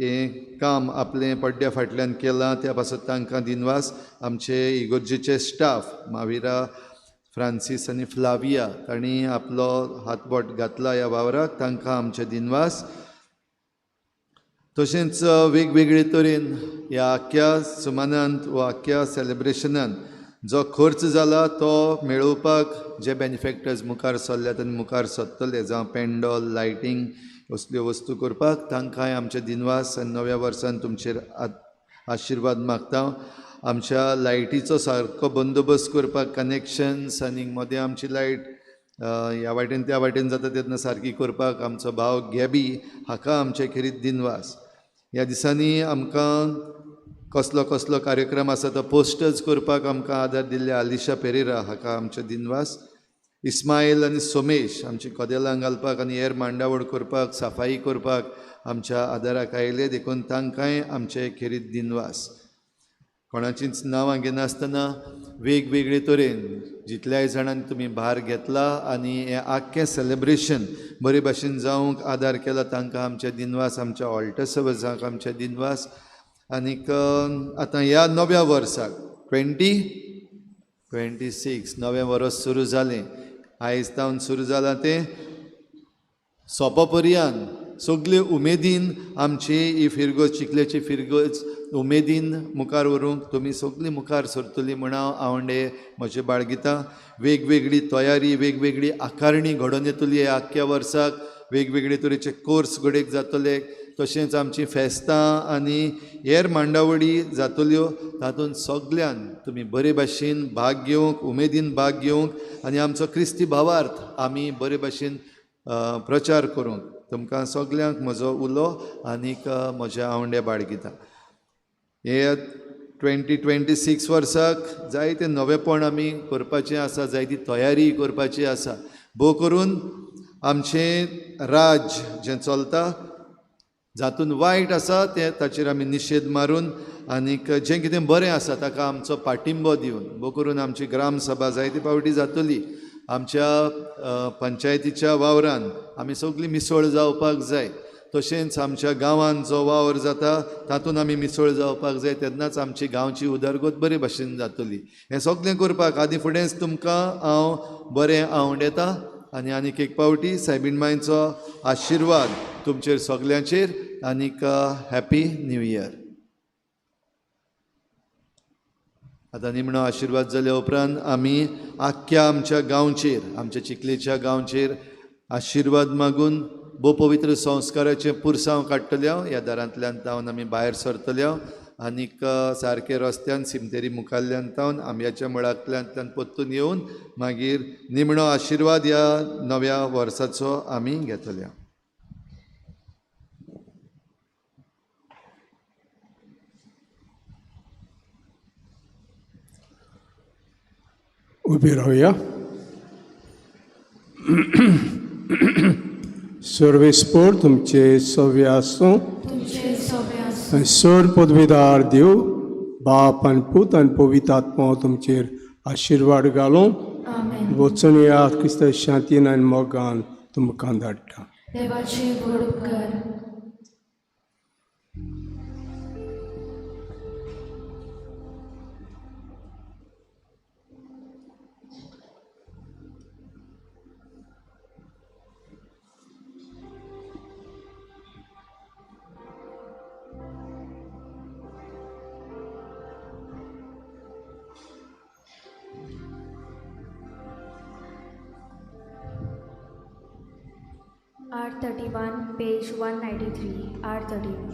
A: हें काम आपलें पड्ड्या फाटल्यान केलां त्या पासत तांकां दिनवास. आमचे इगोर्जेचे स्टाफ माविरा फ्रांसीस आनी फ्लाविया तांणी आपलो हातबोट घातला ह्या वावराक. तांकां आमचे दिनवास. तशेंच वेगवेगळे तरेन ह्या आख्या सुमानांत वा आख्या सेलेब्रेशनांत जो खर्च जाला तो मेळोवपाक जे बेनिफॅक्टर्स मुखार सरल्यात आनी मुखार सरतले, जावं पेंडॉल लायटींग असल्यो वस्तू करपाक, तांकांय आमचे दिनवास. आनी नव्या वर्सान तुमचेर आशिर्वाद मागता. आमच्या लायटीचो सारको बंदोबस्त करपाक कनेक्शन्स आनी मदें आमची लायट ह्या वाटेन त्या वाटेन जाता तेन्ना सारकी करपाक आमचो भाव गॅबी हाका आमचे खेरीत दिनवास. ह्या दिसांनी आमकां कसलो कसलो कार्यक्रम आसा तो पोस्टर्स करपाक आमकां आदार दिल्ले आलिशा पेरेरा हाका आमचे दिनवास. इस्माईल आनी सोमेश आमची कदेलां घालपाक आनी हेर मांडावळ करपाक सफाई करपाक आमच्या आदाराक आयले देखून तांकांय आमचे खेरीत दिनवास. कोणाचींच नांवां घेनासतना वेगवेगळे तरेन जितल्याय जाणांनी तुमी भार घेतला आनी हें आख्खें सेलेब्रेशन बरे भाशेन जावंक आदार केला तांकां आमचे दिनवास. आमच्या ऑल्टर सर्वसांक आमचे दिनवास. आनीक आतां ह्या नव्या वर्साक 2026 नवें वर्स सुरू जालें. आयज तावन सुरू जालां तें सोंपपर्यंत सगळे उमेदीन आमची ही फिरगोज चिखलेची फिरगोज उमेदीन मुखार व्हरूंक तुमी सगळीं मुखार सरतलीं म्हण हांव आवंडे म्हजें बाळगितां. वेगवेगळी तयारी वेगवेगळी आकारणी घडोवन येतली ह्या आख्ख्या वर्साक. वेगवेगळे तरेचे कोर्स घडयेक जातले. तशेंच आमची फेस्तां आनी हेर मांडावळी जातल्यो. तातूंत सगळ्यान तुमी बरे भाशेन भाग घेवंक उमेदीन भाग घेवंक आनी आमचो क्रिस्ती भावार्थ आमी बरे भाशेन प्रचार करूंक तुमकां सगळ्यांक म्हजो उलो आनीक म्हज्या आवंड्या बाळगितां. हे 2026 वर्साक जायते नवेपण आमी करपाचें आसा, जायती तयारी करपाची आसा. भोव करून आमचें राज जें चलता जातून वायट आसा तें ताचेर आमी निशेध मारून आनीक जें कितें बरें आसा ताका आमचो पाठिंबो दिवन भोव करून आमची ग्रामसभा जायते फावटी जातली. आमच्या पंचायतीच्या वावरान आमी सगळीं मिसळ जावपाक जाय. तशेंच आमच्या गांवांत जो वावर जाता तातूंत आमी मिसळ जावपाक जाय. तेन्नाच आमची गांवची उदरगत बरे भाशेन जातली. हें सगळें करपाक आदी फुडेंच तुमकां हांव बरें आवंडेतां आनी आनीक एक फावटी सायबीण मांयचो आशिर्वाद तुमचेर सगल्यांचेर आनीक हॅपी न्यू इयर. आतां निमणो आशिर्वाद जाल्या उपरांत आमी आख्ख्या आमच्या गांवचेर आमच्या चिखलेच्या गांवचेर आशिर्वाद मागून भोव पवित्र संस्काराचें पुरसांव काडटले. ह्या दारांतल्यान तावन आमी भायर सरतले आनीक सारके रस्त्यान सिमतेरी मुखाल्ल्यान तावन आंब्याच्या मुळांतल्यान परतून येवन मागीर निमणो आशिर्वाद ह्या नव्या वर्साचो आमी घेतले.
C: उबे रावया. सर्वेस्पोर तुमचे सव्य आसूं. सर पदवीदार देव बाप आनी पूत आनी पवित्र आत्मा तुमचेर आशिर्वाद घालूं. वचून या क्रिस्तांव शांतीन आनी मोगान तुमकां धाडटा.
B: देवाचे व्हड उपकार. R31, page 193, R31.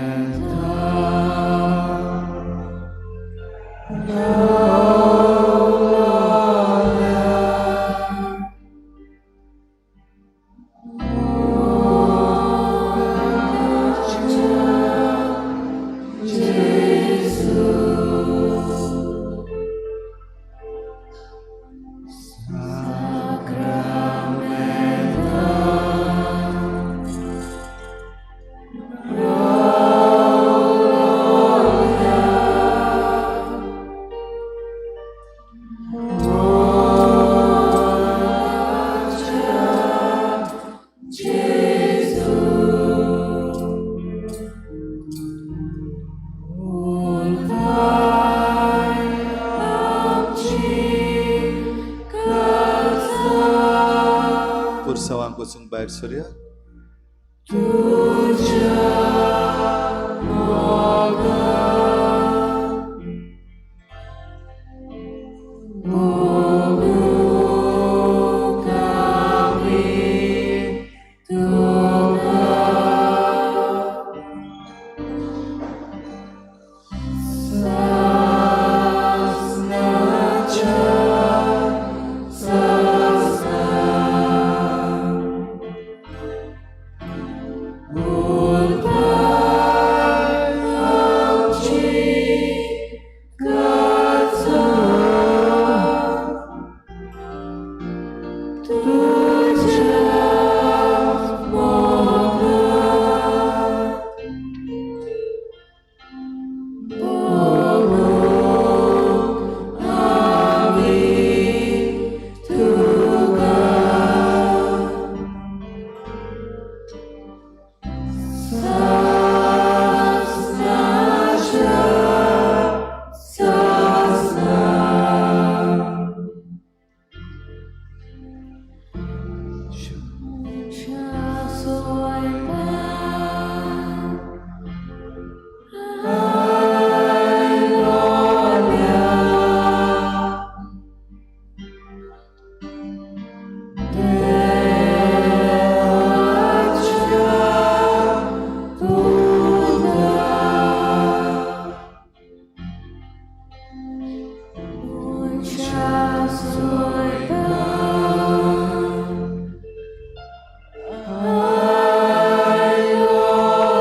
E: Sacramenta
A: पुरसावांक वचून भायर सरया.
B: Oh